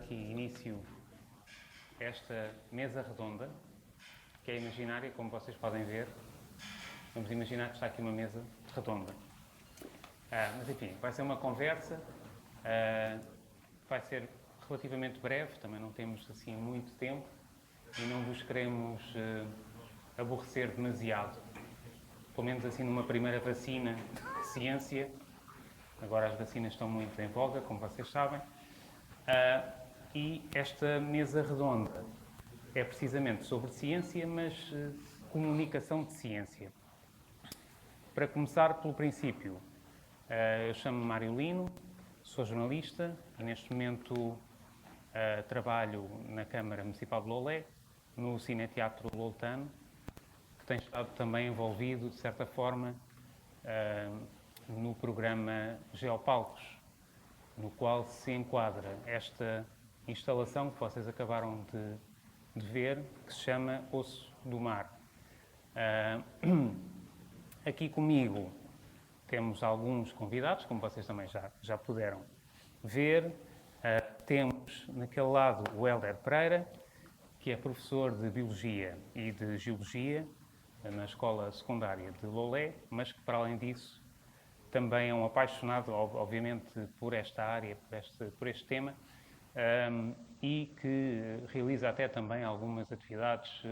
aqui início a esta mesa redonda, que é imaginária, como vocês podem ver. Vamos imaginar que está aqui uma mesa redonda. Mas enfim, vai ser uma conversa, vai ser relativamente breve, também não temos assim muito tempo e não vos queremos aborrecer demasiado. Pelo menos assim numa primeira vacina de ciência. Agora as vacinas estão muito em voga, como vocês sabem. E esta mesa redonda é precisamente sobre ciência, mas comunicação de ciência. Para começar pelo princípio, eu chamo-me Mário Lino, sou jornalista e neste momento trabalho na Câmara Municipal de Lolé, no Cineteatro Loltano, que tem estado também envolvido, de certa forma, no programa Geopalcos, no qual se enquadra esta instalação que vocês acabaram de ver, que se chama Osso do Mar. Aqui comigo temos alguns convidados, como vocês também já puderam ver. Temos naquele lado o Hélder Pereira, que é professor de Biologia e de Geologia na Escola Secundária de Lolé, mas que, para além disso, também é um apaixonado, obviamente, por esta área, por este tema, e que realiza até também algumas atividades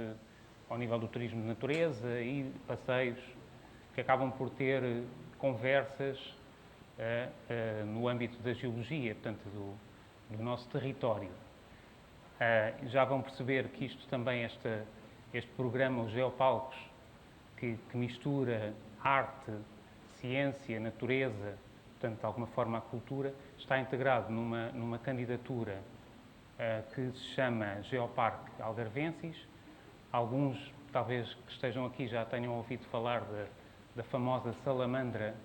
ao nível do turismo de natureza e passeios que acabam por ter conversas no âmbito da geologia, portanto, do nosso território. Já vão perceber que isto também, este programa, os Geopalcos, que mistura arte, ciência, natureza, portanto, de alguma forma a cultura, está integrado numa candidatura que se chama Geoparque Algarvensis. Alguns, talvez, que estejam aqui já tenham ouvido falar da famosa salamandra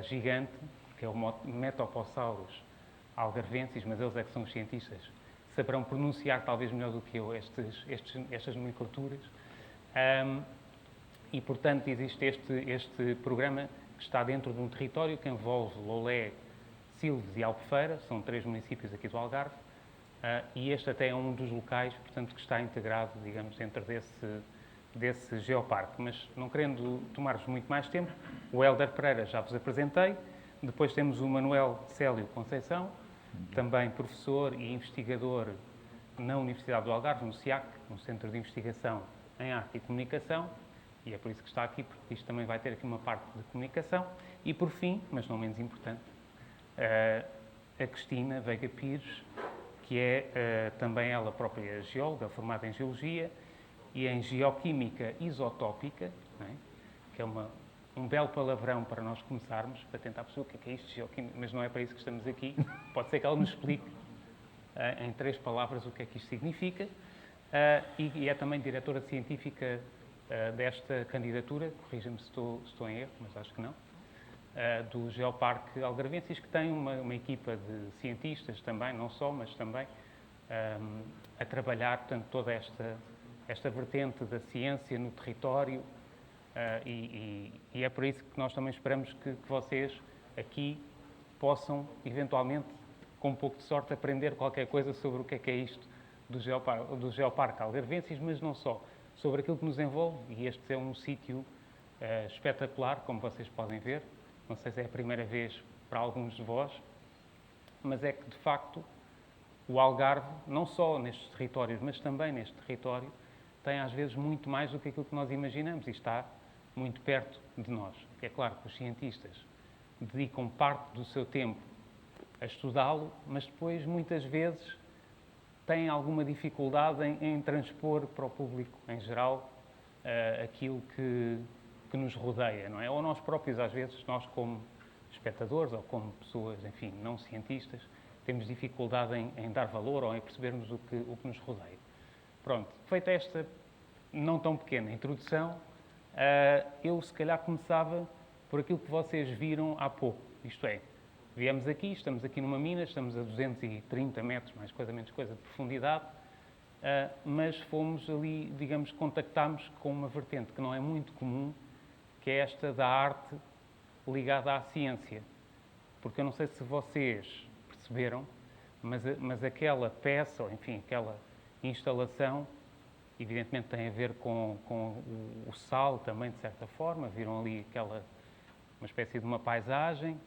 gigante, que é o Metoposaurus algarvensis, mas eles é que são os cientistas, saberão pronunciar talvez melhor do que eu estas nomenclaturas. E, portanto, existe este programa que está dentro de um território que envolve Lolé, Silves e Albufeira, são 3 municípios aqui do Algarve, e este até é um dos locais, portanto, que está integrado, digamos, dentro desse geoparque. Mas, não querendo tomar-vos muito mais tempo, o Hélder Pereira já vos apresentei, depois temos o Manuel Célio Conceição, também professor e investigador na Universidade do Algarve, no CIAC, no Centro de Investigação em Arte e Comunicação, e é por isso que está aqui, porque isto também vai ter aqui uma parte de comunicação. E, por fim, mas não menos importante, a Cristina Veiga Pires, que é também ela própria geóloga, formada em Geologia e em Geoquímica Isotópica, não é? Que é um belo palavrão para nós começarmos, para tentar perceber o que é isto de geoquímica, mas não é para isso que estamos aqui. Pode ser que ela nos explique em 3 palavras o que é que isto significa. E é também diretora científica desta candidatura, corrija-me se estou em erro, mas acho que não, do Geoparque Algarvensis, que tem uma equipa de cientistas também, não só, mas também a trabalhar, portanto, toda esta vertente da ciência no território, e é por isso que nós também esperamos que vocês aqui possam, eventualmente, com um pouco de sorte, aprender qualquer coisa sobre o que é isto do Geoparque Algarvensis, mas não só, sobre aquilo que nos envolve, e este é um sítio espetacular, como vocês podem ver. Não sei se é a primeira vez para alguns de vós, mas é que, de facto, o Algarve, não só nestes territórios, mas também neste território, tem às vezes muito mais do que aquilo que nós imaginamos e está muito perto de nós. É claro que os cientistas dedicam parte do seu tempo a estudá-lo, mas depois, muitas vezes, têm alguma dificuldade em transpor para o público, em geral, aquilo que nos rodeia, não é? Ou nós próprios, às vezes, nós como espectadores ou como pessoas, enfim, não cientistas, temos dificuldade em dar valor ou em percebermos o que nos rodeia. Pronto, feita esta não tão pequena introdução, eu se calhar começava por aquilo que vocês viram há pouco, isto é, viemos aqui, estamos aqui numa mina, estamos a 230 metros, mais coisa, menos coisa, de profundidade, mas fomos ali, digamos, contactámos com uma vertente que não é muito comum, que é esta da arte ligada à ciência. Porque eu não sei se vocês perceberam, mas aquela peça, ou enfim, aquela instalação, evidentemente tem a ver com o sal também, de certa forma. Viram ali uma espécie de uma paisagem,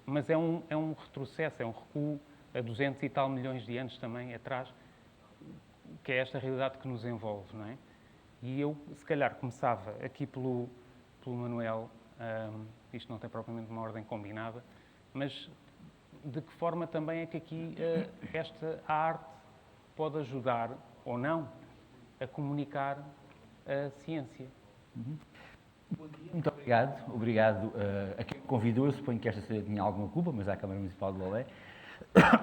mas é um retrocesso, é um recuo a 200 e tal milhões de anos também atrás, que é esta realidade que nos envolve, não é? E eu, se calhar, começava aqui pelo Manuel, isto não tem propriamente uma ordem combinada, mas de que forma também é que aqui a arte pode ajudar, ou não, a comunicar a ciência? Muito obrigado. Obrigado a quem me convidou. Eu suponho que esta senhora tinha alguma culpa, mas à Câmara Municipal de Lolé.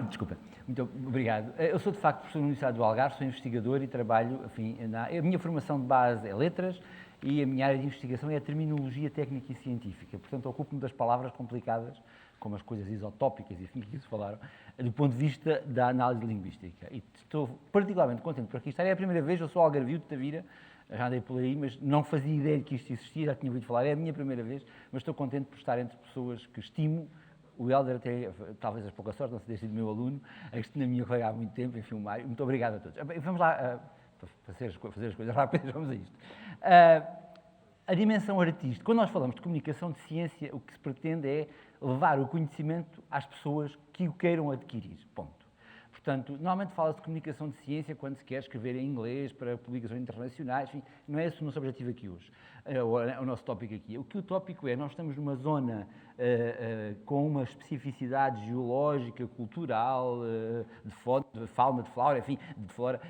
Desculpa. Muito obrigado. Eu sou, de facto, professor da Universidade do Algarve, sou investigador e trabalho, enfim, a minha formação de base é letras e a minha área de investigação é a terminologia técnica e científica. Portanto, ocupo-me das palavras complicadas, como as coisas isotópicas e enfim, que se falaram, do ponto de vista da análise linguística. E estou particularmente contente por aqui estar. É a primeira vez, eu sou algarvio de Tavira, já andei por aí, mas não fazia ideia de que isto existia, já tinha ouvido falar, é a minha primeira vez, mas estou contente por estar entre pessoas que estimo. O Helder até, talvez as pouca sorte, não se ter sido meu aluno, a Cristina, minha colega há muito tempo, enfim, o Mário. Muito obrigado a todos. Vamos lá, para fazer as coisas rápidas, vamos a isto. A dimensão artística. Quando nós falamos de comunicação de ciência, o que se pretende é levar o conhecimento às pessoas que o queiram adquirir. Ponto. Portanto, normalmente fala-se de comunicação de ciência quando se quer escrever em inglês para publicações internacionais, enfim, não é esse o nosso objetivo aqui hoje, o nosso tópico aqui. O que o tópico é, nós estamos numa zona com uma especificidade geológica, cultural, de fauna, de flora, enfim, de flora,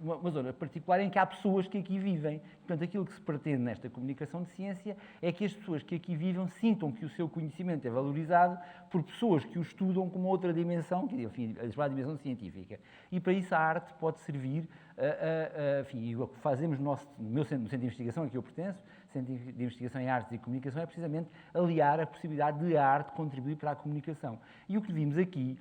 uma zona particular em que há pessoas que aqui vivem. Portanto, aquilo que se pretende nesta comunicação de ciência é que as pessoas que aqui vivem sintam que o seu conhecimento é valorizado por pessoas que o estudam com uma outra dimensão, que enfim, a chamada dimensão científica. E para isso a arte pode servir, enfim, e o que fazemos no meu centro de investigação, a que eu pertenço, Centro de Investigação em Artes e Comunicação, é precisamente aliar a possibilidade de a arte contribuir para a comunicação. E o que vimos aqui,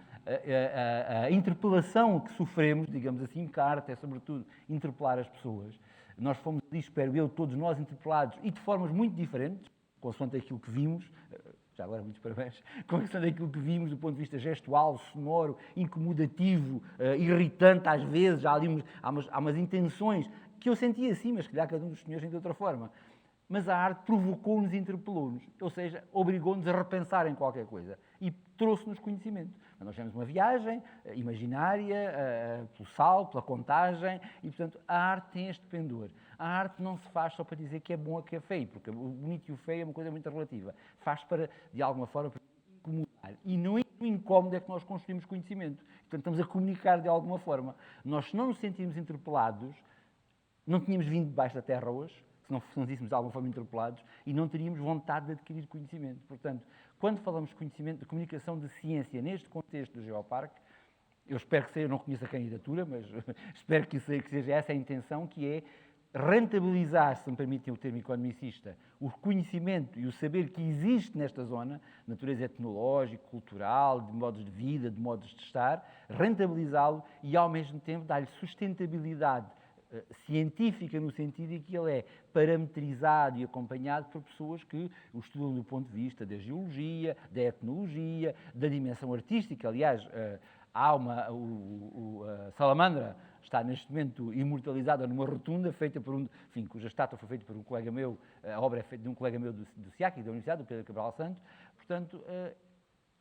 a interpelação que sofremos, digamos assim, que a arte é sobretudo interpelar as pessoas. Nós fomos, espero eu, todos nós interpelados e de formas muito diferentes, consoante aquilo que vimos, já agora muitos parabéns, consoante aquilo que vimos do ponto de vista gestual, sonoro, incomodativo, irritante às vezes, há umas intenções que eu sentia assim, mas que calhar cada um dos senhores sente de outra forma. Mas a arte provocou-nos e interpelou-nos, ou seja, obrigou-nos a repensar em qualquer coisa e trouxe-nos conhecimento. Nós fizemos uma viagem imaginária, pelo sal, pela contagem, e, portanto, a arte tem este pendor. A arte não se faz só para dizer que é bom ou que é feio, porque o bonito e o feio é uma coisa muito relativa. Faz para, de alguma forma, para incomodar. E não é no incómodo é que nós construímos conhecimento. Portanto, estamos a comunicar de alguma forma. Nós, se não nos sentirmos interpelados, não tínhamos vindo debaixo da terra hoje, se não fôssemos de alguma forma interpelados, e não teríamos vontade de adquirir conhecimento. Portanto, quando falamos de conhecimento, de comunicação de ciência neste contexto do Geoparque, eu espero que seja, eu não conheço a candidatura, mas espero que seja essa a intenção, que é rentabilizar, se me permitem o termo economicista, o conhecimento e o saber que existe nesta zona, natureza etnológica, cultural, de modos de vida, de modos de estar, rentabilizá-lo e, ao mesmo tempo, dar-lhe sustentabilidade científica, no sentido em que ele é parametrizado e acompanhado por pessoas que o estudam do ponto de vista da geologia, da etnologia, da dimensão artística. Aliás, há a Salamandra está neste momento imortalizada numa rotunda feita por enfim, cuja estátua foi feita por um colega meu, a obra é feita de um colega meu do SIAC, da Universidade, do Pedro Cabral Santos. Portanto,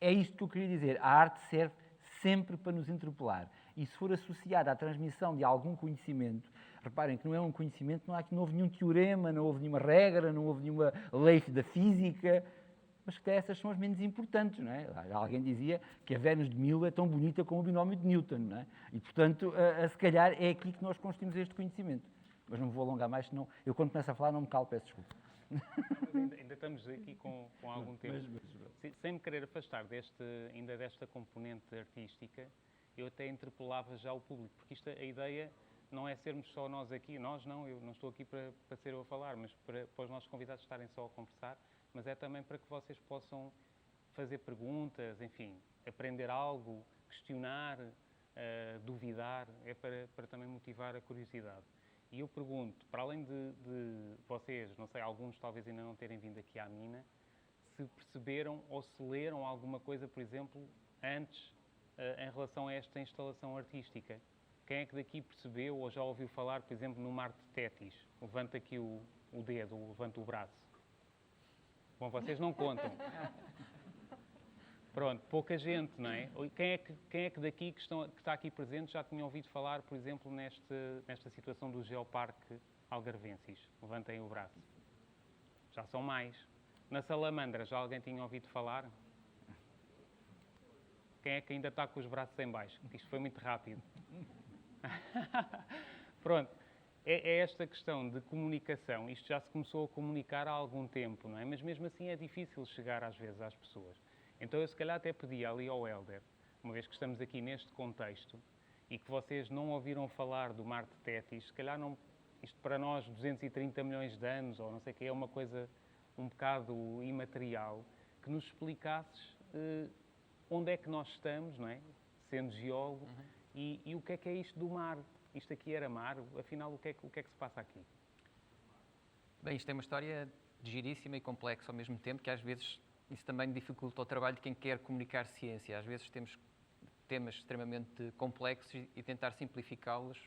é isto que eu queria dizer. A arte serve sempre para nos interpelar. E se for associada à transmissão de algum conhecimento, reparem que não é um conhecimento, não houve nenhum teorema, não houve nenhuma regra, não houve nenhuma lei da física, mas que essas são as menos importantes, não é? Alguém dizia que a Vênus de Milo é tão bonita como o binómio de Newton, não é? E, portanto, se calhar é aqui que nós construímos este conhecimento. Mas não me vou alongar mais, senão eu quando começo a falar não me calo, peço desculpa. Ainda estamos aqui com algum tempo. Sem me querer afastar ainda desta componente artística, eu até interpelava já o público, porque a ideia não é sermos só nós aqui, nós não, eu não estou aqui para ser eu a falar, mas para os nossos convidados estarem só a conversar, mas é também para que vocês possam fazer perguntas, enfim, aprender algo, questionar, duvidar, é para também motivar a curiosidade. E eu pergunto, para além de vocês, não sei, alguns talvez ainda não terem vindo aqui à mina, se perceberam ou se leram alguma coisa, por exemplo, antes em relação a esta instalação artística. Quem é que daqui percebeu ou já ouviu falar, por exemplo, no Mar de Tétis? Levanta aqui o dedo, levanta o braço. Bom, vocês não contam. Pronto, pouca gente, não é? Quem é que daqui que está aqui presente já tinha ouvido falar, por exemplo, nesta situação do Geoparque Algarvensis? Levantem o braço. Já são mais. Na Salamandra, já alguém tinha ouvido falar? Quem é que ainda está com os braços em baixo? Isto foi muito rápido. Pronto, é esta questão de comunicação. Isto já se começou a comunicar há algum tempo, não é? Mas mesmo assim é difícil chegar às vezes às pessoas. Então eu se calhar até pedia ali ao Hélder, uma vez que estamos aqui neste contexto e que vocês não ouviram falar do Mar de Tétis, se calhar não, isto para nós 230 milhões de anos ou não sei o que, é uma coisa um bocado imaterial, que nos explicasses onde é que nós estamos, não é? Sendo geólogo, e o que é isto do mar? Isto aqui era mar? Afinal, o que é que se passa aqui? Bem, isto é uma história giríssima e complexa ao mesmo tempo, que às vezes isso também dificulta o trabalho de quem quer comunicar ciência. Às vezes temos temas extremamente complexos e tentar simplificá-los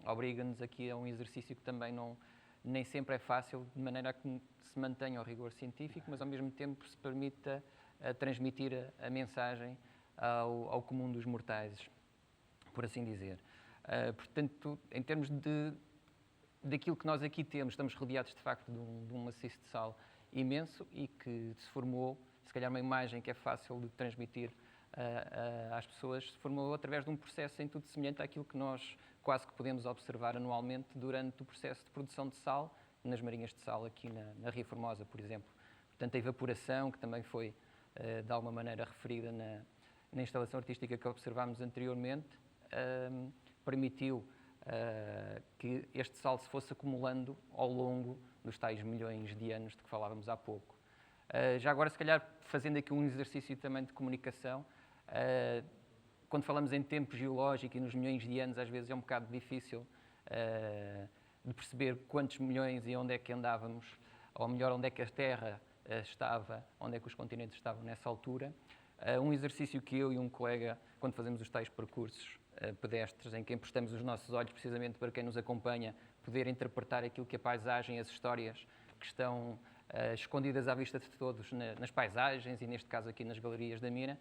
obriga-nos aqui a um exercício que também nem sempre é fácil, de maneira a que se mantenha o rigor científico, mas ao mesmo tempo se permita transmitir a mensagem ao comum dos mortais, por assim dizer. Portanto, em termos daquilo que nós aqui temos, estamos rodeados de facto de um maciço de sal imenso e que se formou, se calhar uma imagem que é fácil de transmitir às pessoas, se formou através de um processo em tudo semelhante àquilo que nós quase que podemos observar anualmente durante o processo de produção de sal, nas marinhas de sal aqui na Ria Formosa, por exemplo. Portanto, a evaporação, que também foi de alguma maneira referida na instalação artística que observámos anteriormente, permitiu que este sal se fosse acumulando ao longo dos tais milhões de anos de que falávamos há pouco. Já agora, se calhar, fazendo aqui um exercício também de comunicação, quando falamos em tempo geológico e nos milhões de anos, às vezes é um bocado difícil de perceber quantos milhões e onde é que andávamos, ou melhor, onde é que a Terra estava, onde é que os continentes estavam nessa altura. Um exercício que eu e um colega, quando fazemos os tais percursos pedestres, em que emprestamos os nossos olhos precisamente para quem nos acompanha poder interpretar aquilo que a paisagem, as histórias que estão escondidas à vista de todos nas paisagens e, neste caso, aqui nas galerias da mina,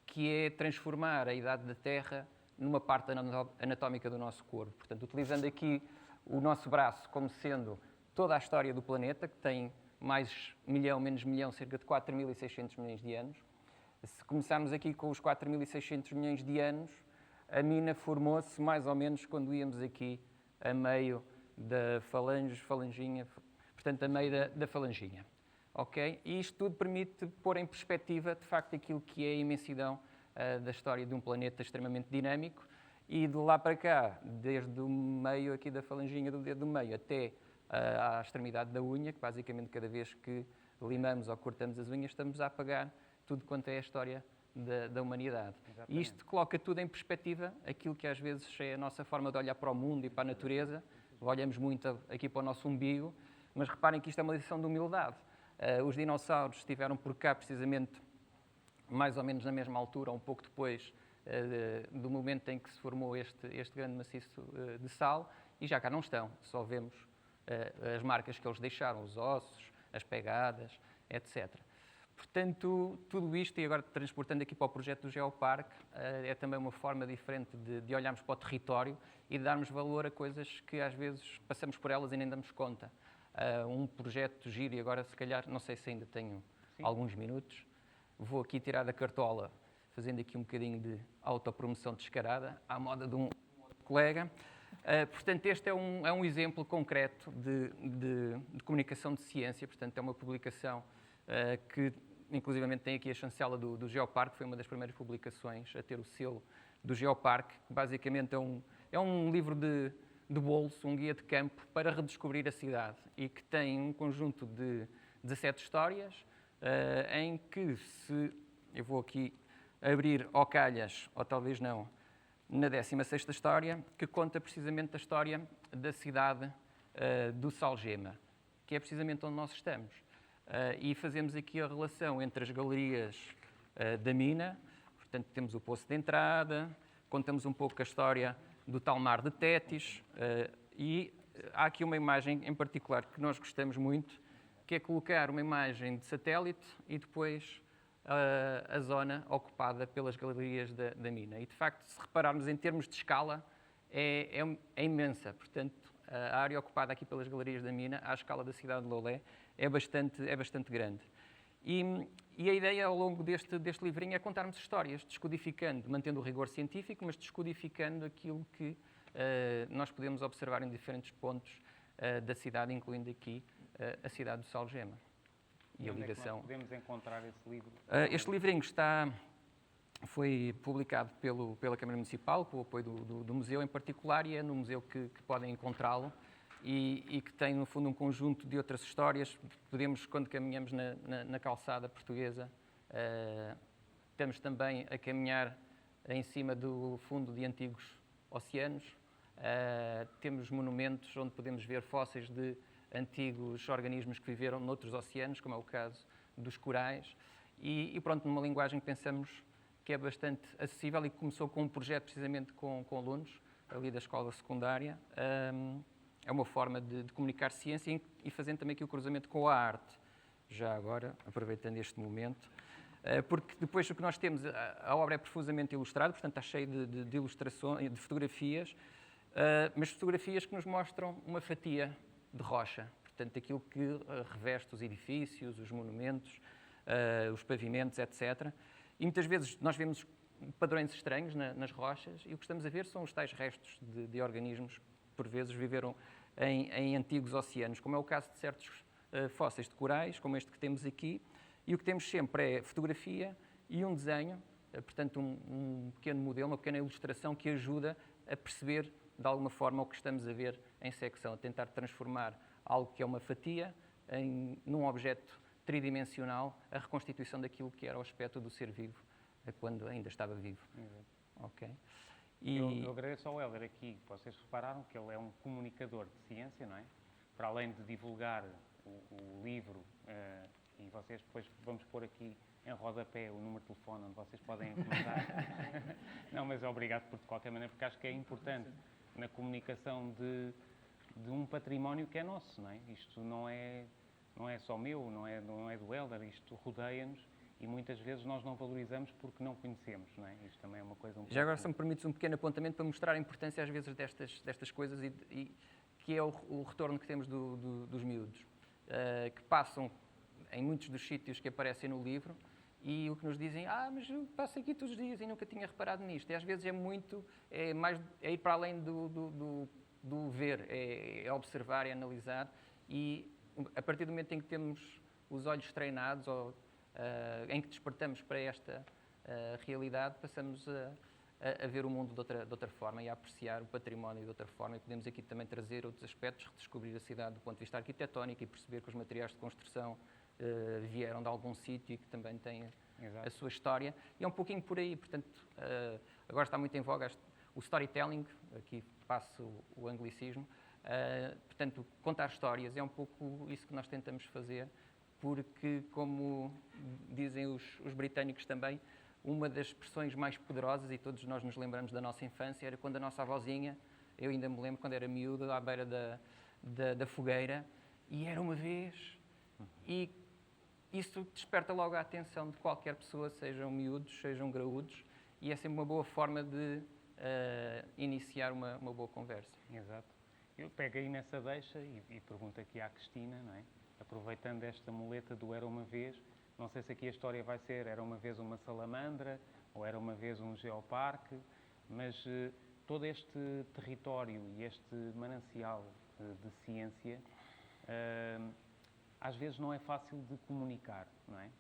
que é transformar a idade da Terra numa parte anatómica do nosso corpo. Portanto, utilizando aqui o nosso braço como sendo toda a história do planeta, que tem mais milhão, menos milhão, cerca de 4.600 milhões de anos. Se começarmos aqui com os 4.600 milhões de anos, a mina formou-se mais ou menos quando íamos aqui a meio da falanginha, portanto, a meio da falanginha. Okay? E isto tudo permite pôr em perspectiva, de facto, aquilo que é a imensidão da história de um planeta extremamente dinâmico. E de lá para cá, desde o meio aqui da falanginha do dedo do meio até à extremidade da unha, que basicamente cada vez que limamos ou cortamos as unhas estamos a apagar tudo quanto é a história da humanidade. Exatamente. E isto coloca tudo em perspectiva, aquilo que às vezes é a nossa forma de olhar para o mundo e para a natureza. Olhamos muito aqui para o nosso umbigo, mas reparem que isto é uma lição de humildade. Os dinossauros estiveram por cá precisamente mais ou menos na mesma altura, um pouco depois do momento em que se formou este grande maciço de sal, e já cá não estão, só vemos as marcas que eles deixaram, os ossos, as pegadas, etc. Portanto, tudo isto, e agora transportando aqui para o projeto do Geoparque, é também uma forma diferente de olharmos para o território e de darmos valor a coisas que às vezes passamos por elas e nem damos conta. Um projeto giro, e agora se calhar, não sei se ainda tenho alguns minutos, vou aqui tirar da cartola, fazendo aqui um bocadinho de autopromoção descarada, à moda de um outro colega. Portanto, este é um exemplo concreto de comunicação de ciência, portanto, é uma publicação que, inclusivamente, tem aqui a chancela do Geoparque, foi uma das primeiras publicações a ter o selo do Geoparque, que basicamente é um livro de bolso, um guia de campo para redescobrir a cidade e que tem um conjunto de 17 histórias em que eu vou aqui abrir ao calhas, ou talvez não, na 16ª história, que conta precisamente a história da cidade do Salgema, que é precisamente onde nós estamos. E fazemos aqui a relação entre as galerias da mina, Portanto, temos o poço de entrada, contamos um pouco a história do tal mar de Tétis, e há aqui uma imagem em particular que nós gostamos muito, que é colocar uma imagem de satélite e depois a zona ocupada pelas galerias da mina. E, de facto, se repararmos em termos de escala, é imensa. Portanto, a área ocupada aqui pelas galerias da mina, à escala da cidade de Lolé, é bastante grande. E a ideia ao longo deste livrinho é contarmos histórias, descodificando, mantendo o rigor científico, mas descodificando aquilo que nós podemos observar em diferentes pontos da cidade, incluindo aqui a cidade do Salgema. E a ligação. É que nós podemos encontrar esse livro? Este livrinho foi publicado pela Câmara Municipal, com o apoio do museu em particular, e é no museu que podem encontrá-lo. E que tem, no fundo, um conjunto de outras histórias. Podemos, quando caminhamos na calçada portuguesa, estamos também a caminhar em cima do fundo de antigos oceanos. Temos monumentos onde podemos ver fósseis de antigos organismos que viveram noutros oceanos, como é o caso dos corais. E pronto, numa linguagem que pensamos que é bastante acessível e que começou com um projeto precisamente com alunos ali da escola secundária. É uma forma de comunicar ciência e fazendo também aqui o cruzamento com a arte. Já agora, aproveitando este momento, porque depois o que nós temos, a obra é profusamente ilustrada, portanto está cheia de ilustrações, de fotografias, mas fotografias que nos mostram uma fatia de rocha, portanto aquilo que reveste os edifícios, os monumentos, os pavimentos, etc. E muitas vezes nós vemos padrões estranhos nas rochas e o que estamos a ver são os tais restos de organismos que por vezes viveram em antigos oceanos, como é o caso de certos fósseis de corais, como este que temos aqui, e o que temos sempre é fotografia e um desenho, portanto um pequeno modelo, uma pequena ilustração que ajuda a perceber de alguma forma o que estamos a ver em secção, a tentar transformar algo que é uma fatia num objeto tridimensional, a reconstituição daquilo que era o aspecto do ser vivo quando ainda estava vivo. Ok? Eu agradeço ao Hélder aqui, vocês repararam que ele é um comunicador de ciência, não é? Para além de divulgar o livro, e vocês depois vamos pôr aqui em rodapé o número de telefone onde vocês podem encomendar. Não, mas obrigado de qualquer maneira, porque acho que é importante na comunicação de um património que é nosso, não é? Isto não é só meu, não é do Hélder, isto rodeia-nos. E muitas vezes nós não valorizamos porque não conhecemos, não é? Isto também é uma coisa Já agora, se me permites um pequeno apontamento para mostrar a importância, às vezes, destas coisas e que é o retorno que temos dos miúdos, que passam em muitos dos sítios que aparecem no livro e o que nos dizem, mas eu passo aqui todos os dias e nunca tinha reparado nisto. E às vezes é ir para além do ver, é observar, é analisar e a partir do momento em que temos os olhos treinados em que despertamos para esta realidade, passamos a ver o mundo de outra forma e a apreciar o património de outra forma. E podemos aqui também trazer outros aspectos, redescobrir a cidade do ponto de vista arquitetónico e perceber que os materiais de construção vieram de algum sítio e que também têm a sua história. E é um pouquinho por aí, portanto, agora está muito em voga o storytelling, aqui passo o anglicismo, portanto, contar histórias é um pouco isso que nós tentamos fazer, porque, como dizem os britânicos também, uma das expressões mais poderosas, e todos nós nos lembramos da nossa infância, era quando a nossa avózinha, eu ainda me lembro quando era miúdo, à beira da fogueira, e era uma vez, e isso desperta logo a atenção de qualquer pessoa, sejam miúdos, sejam graúdos, e é sempre uma boa forma de iniciar uma boa conversa. Exato. Eu pego aí nessa deixa e pergunto aqui à Cristina, não é? Aproveitando esta muleta do Era Uma Vez, não sei se aqui a história vai ser Era Uma Vez uma salamandra ou Era Uma Vez um geoparque, mas todo este território e este manancial de ciência às vezes não é fácil de comunicar, não é?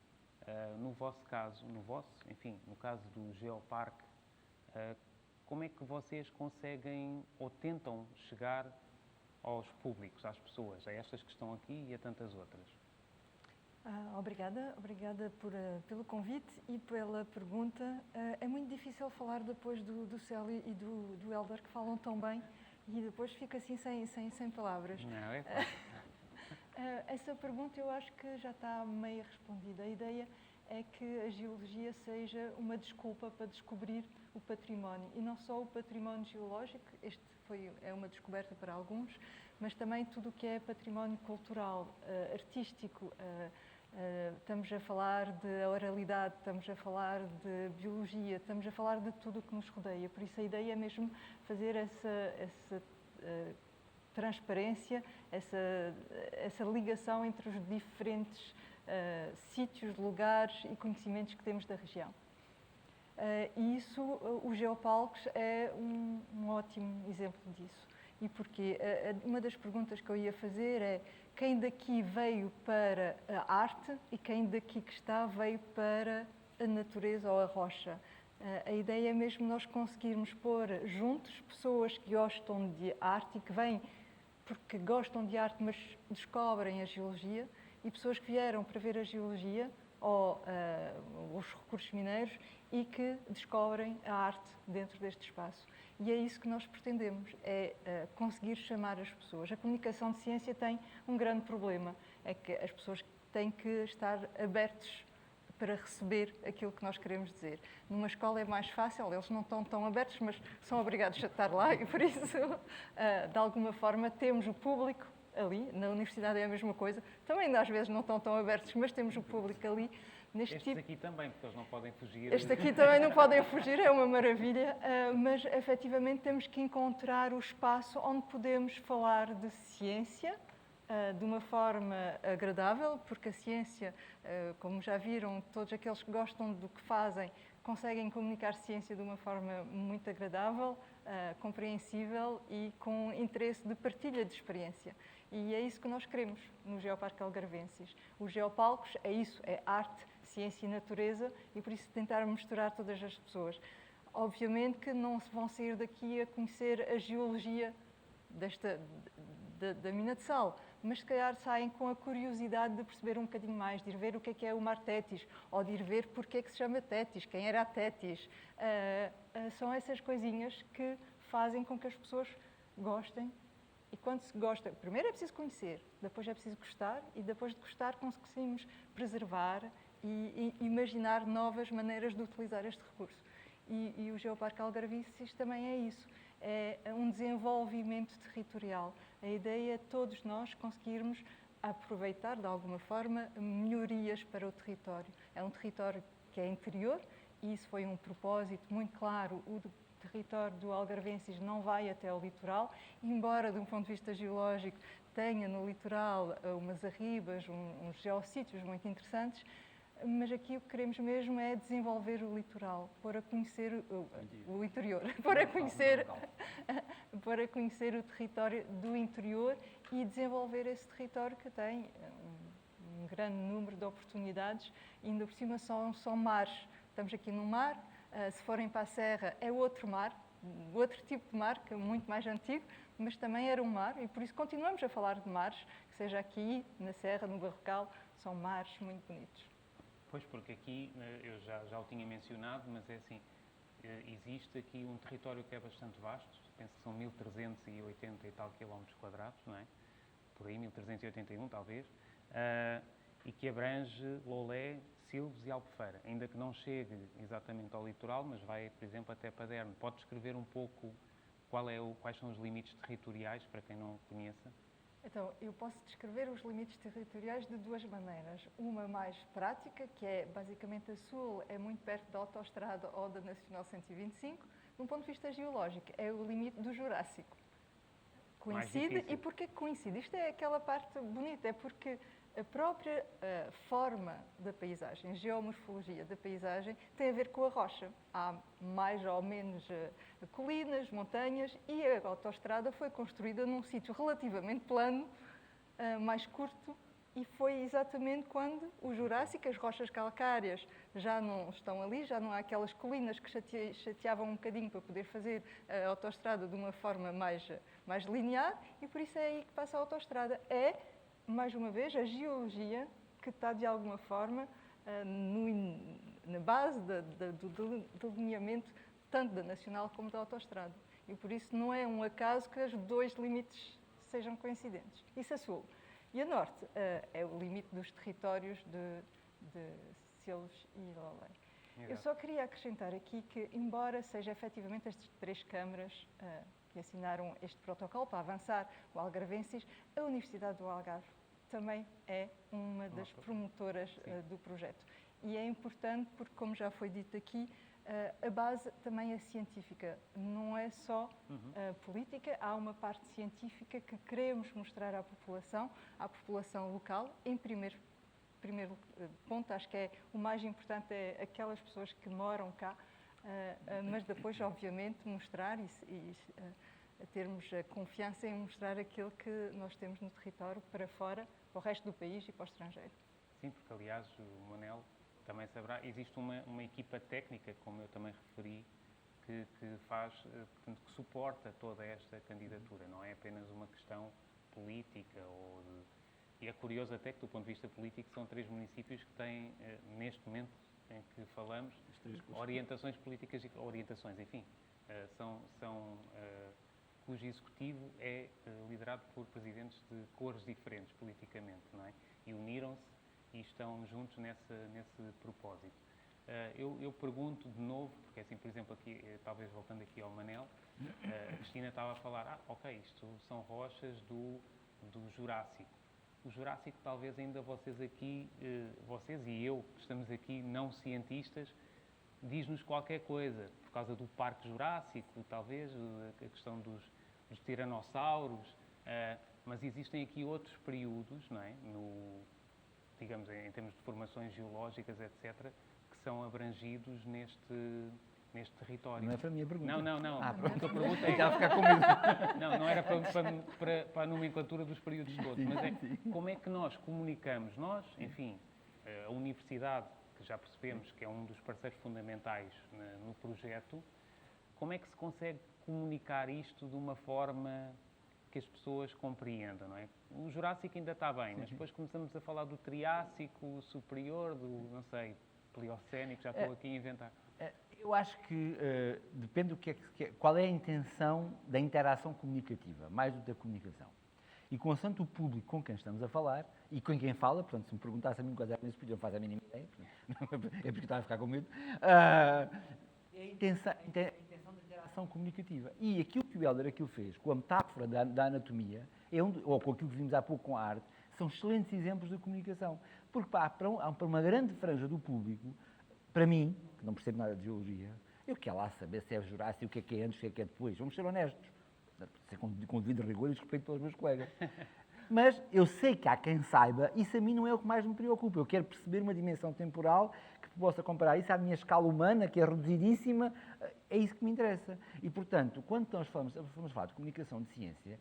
No vosso caso, no caso do geoparque, como é que vocês conseguem ou tentam chegar aos públicos, às pessoas, a estas que estão aqui e a tantas outras? Obrigada pelo convite e pela pergunta. É muito difícil falar depois do Célio e do Hélder, que falam tão bem, e depois fica assim sem palavras. Não, é fácil. Essa pergunta eu acho que já está meio respondida. A ideia é que a geologia seja uma desculpa para descobrir o património. E não só o património geológico, é uma descoberta para alguns, mas também tudo o que é património cultural, artístico. Estamos a falar de oralidade, estamos a falar de biologia, estamos a falar de tudo o que nos rodeia. Por isso a ideia é mesmo fazer essa transparência, essa ligação entre os diferentes sítios, lugares e conhecimentos que temos da região. E isso, o Geopalcos é um ótimo exemplo disso. E porquê? Uma das perguntas que eu ia fazer é quem daqui veio para a arte e quem daqui que está veio para a natureza ou a rocha? A ideia é mesmo nós conseguirmos pôr juntos pessoas que gostam de arte e que vêm porque gostam de arte, mas descobrem a geologia, e pessoas que vieram para ver a geologia ou os recursos mineiros e que descobrem a arte dentro deste espaço. E é isso que nós pretendemos, é conseguir chamar as pessoas. A comunicação de ciência tem um grande problema, é que as pessoas têm que estar abertos para receber aquilo que nós queremos dizer. Numa escola é mais fácil, eles não estão tão abertos, mas são obrigados a estar lá e por isso, de alguma forma, temos o público ali. Na universidade é a mesma coisa. Também às vezes não estão tão abertos, mas temos o público ali. Estes aqui também, porque eles não podem fugir. Estes aqui também não podem fugir, é uma maravilha, mas efetivamente temos que encontrar o espaço onde podemos falar de ciência, de uma forma agradável, porque a ciência, como já viram, todos aqueles que gostam do que fazem conseguem comunicar ciência de uma forma muito agradável, compreensível e com interesse de partilha de experiência. E é isso que nós queremos no Geoparque Algarvenses. Os Geopalcos é isso, é arte, ciência e natureza, e por isso tentar misturar todas as pessoas. Obviamente que não se vão sair daqui a conhecer a geologia da mina de sal, mas se calhar saem com a curiosidade de perceber um bocadinho mais, de ir ver o que é o mar Tétis, ou de ir ver porque é que se chama Tétis, quem era a Tétis. São essas coisinhas que fazem com que as pessoas gostem. E quando se gosta, primeiro é preciso conhecer, depois é preciso gostar, e depois de gostar conseguimos preservar e imaginar novas maneiras de utilizar este recurso. E o Geoparque Algarvices também é isso. É um desenvolvimento territorial. A ideia é todos nós conseguirmos aproveitar, de alguma forma, melhorias para o território. É um território que é interior e isso foi um propósito muito claro. O território do Algarvenses não vai até ao litoral, embora, de um ponto de vista geológico, tenha no litoral umas arribas, uns geossítios muito interessantes, mas aqui o que queremos mesmo é desenvolver o litoral, para conhecer o interior, para conhecer o território do interior e desenvolver esse território que tem um grande número de oportunidades, e ainda por cima são mares. Estamos aqui no mar, se forem para a serra é outro mar, outro tipo de mar, que é muito mais antigo, mas também era um mar, e por isso continuamos a falar de mares, que seja aqui, na serra, no Barrocal, são mares muito bonitos. Pois, porque aqui, eu já o tinha mencionado, mas é assim, existe aqui um território que é bastante vasto, penso que são 1380 e tal quilómetros quadrados, não é? Por aí, 1381 talvez, e que abrange Loulé, Silves e Albufeira, ainda que não chegue exatamente ao litoral, mas vai, por exemplo, até Paderno. Pode descrever um pouco quais são os limites territoriais, para quem não conheça? Então, eu posso descrever os limites territoriais de duas maneiras. Uma mais prática, que é basicamente a sul, é muito perto da autoestrada ou da Nacional 125. De um ponto de vista geológico, é o limite do Jurássico. Coincide, e porquê que coincide? Isto é aquela parte bonita, é porque a própria forma da paisagem, a geomorfologia da paisagem, tem a ver com a rocha. Há mais ou menos colinas, montanhas, e a autoestrada foi construída num sítio relativamente plano, mais curto, e foi exatamente quando o Jurássico, as rochas calcárias já não estão ali, já não há aquelas colinas que chateavam um bocadinho para poder fazer a autoestrada de uma forma mais linear, e por isso é aí que passa a autoestrada. É, mais uma vez, a geologia que está, de alguma forma, na base do delineamento tanto da Nacional como da autoestrada. E por isso não é um acaso que os dois limites sejam coincidentes. Isso a sul. E a norte é o limite dos territórios de Silves e Lolé. Eu só queria acrescentar aqui que, embora seja efetivamente estas 3 câmaras que assinaram este protocolo para avançar o Algarvensis, a Universidade do Algarve também é uma das promotoras do projeto. E é importante porque, como já foi dito aqui, a base também é científica, não é só política, há uma parte científica que queremos mostrar à população local, em primeiro ponto, acho que é o mais importante é aquelas pessoas que moram cá, mas depois, obviamente, mostrar e termos a confiança em mostrar aquilo que nós temos no território para fora, para o resto do país e para o estrangeiro. Sim, porque aliás o Manel também saberá, existe uma equipa técnica, como eu também referi, que faz, portanto, que suporta toda esta candidatura, não é apenas uma questão política e é curioso até que, do ponto de vista político, são 3 municípios que têm, neste momento em que falamos, orientações políticas, enfim, cujo executivo é liderado por presidentes de cores diferentes politicamente, não é? E uniram-se e estão juntos nesse propósito. Eu pergunto de novo, porque assim, por exemplo, aqui, talvez voltando aqui ao Manel, a Cristina estava a falar, ok, isto são rochas do Jurássico. O Jurássico, talvez ainda vocês aqui, vocês e eu, que estamos aqui, não cientistas, diz-nos qualquer coisa, por causa do Parque Jurássico, talvez, a questão dos tiranossauros, mas existem aqui outros períodos, não é? Digamos, em termos de formações geológicas, etc., que são abrangidos neste território. Não é para mim a pergunta. Não. Ah, pronto. A pergunta é... Estava a ficar com medo. Não era para a nomenclatura dos períodos todos, mas é como é que nós comunicamos, enfim, a universidade, que já percebemos que é um dos parceiros fundamentais no projeto, como é que se consegue comunicar isto de uma forma que as pessoas compreendam, não é? O Jurássico ainda está bem, mas depois começamos a falar do Triássico superior, não sei, Pliocénico, já estou aqui a inventar. Eu acho que depende qual é a intenção da interação comunicativa, mais do que da comunicação. E consoante o público com quem estamos a falar, e com quem fala, portanto, se me perguntasse a mim quais eram esses pedidos, eu não faço a mínima ideia, portanto, é porque estava a ficar com medo, é a intenção da interação comunicativa. E aquilo que o Hélder aquilo fez, com a metáfora da anatomia, ou com aquilo que vimos há pouco com a arte, são excelentes exemplos de comunicação. Porque para uma grande franja do público, para mim, que não percebo nada de geologia, eu quero lá saber se é Jurássico, o que é antes, o que é depois. Vamos ser honestos. Com devido rigor e respeito pelos meus colegas. Mas eu sei que há quem saiba, isso a mim não é o que mais me preocupa. Eu quero perceber uma dimensão temporal que possa comparar isso à minha escala humana, que é reduzidíssima. É isso que me interessa. E, portanto, quando nós vamos falar de comunicação de ciência,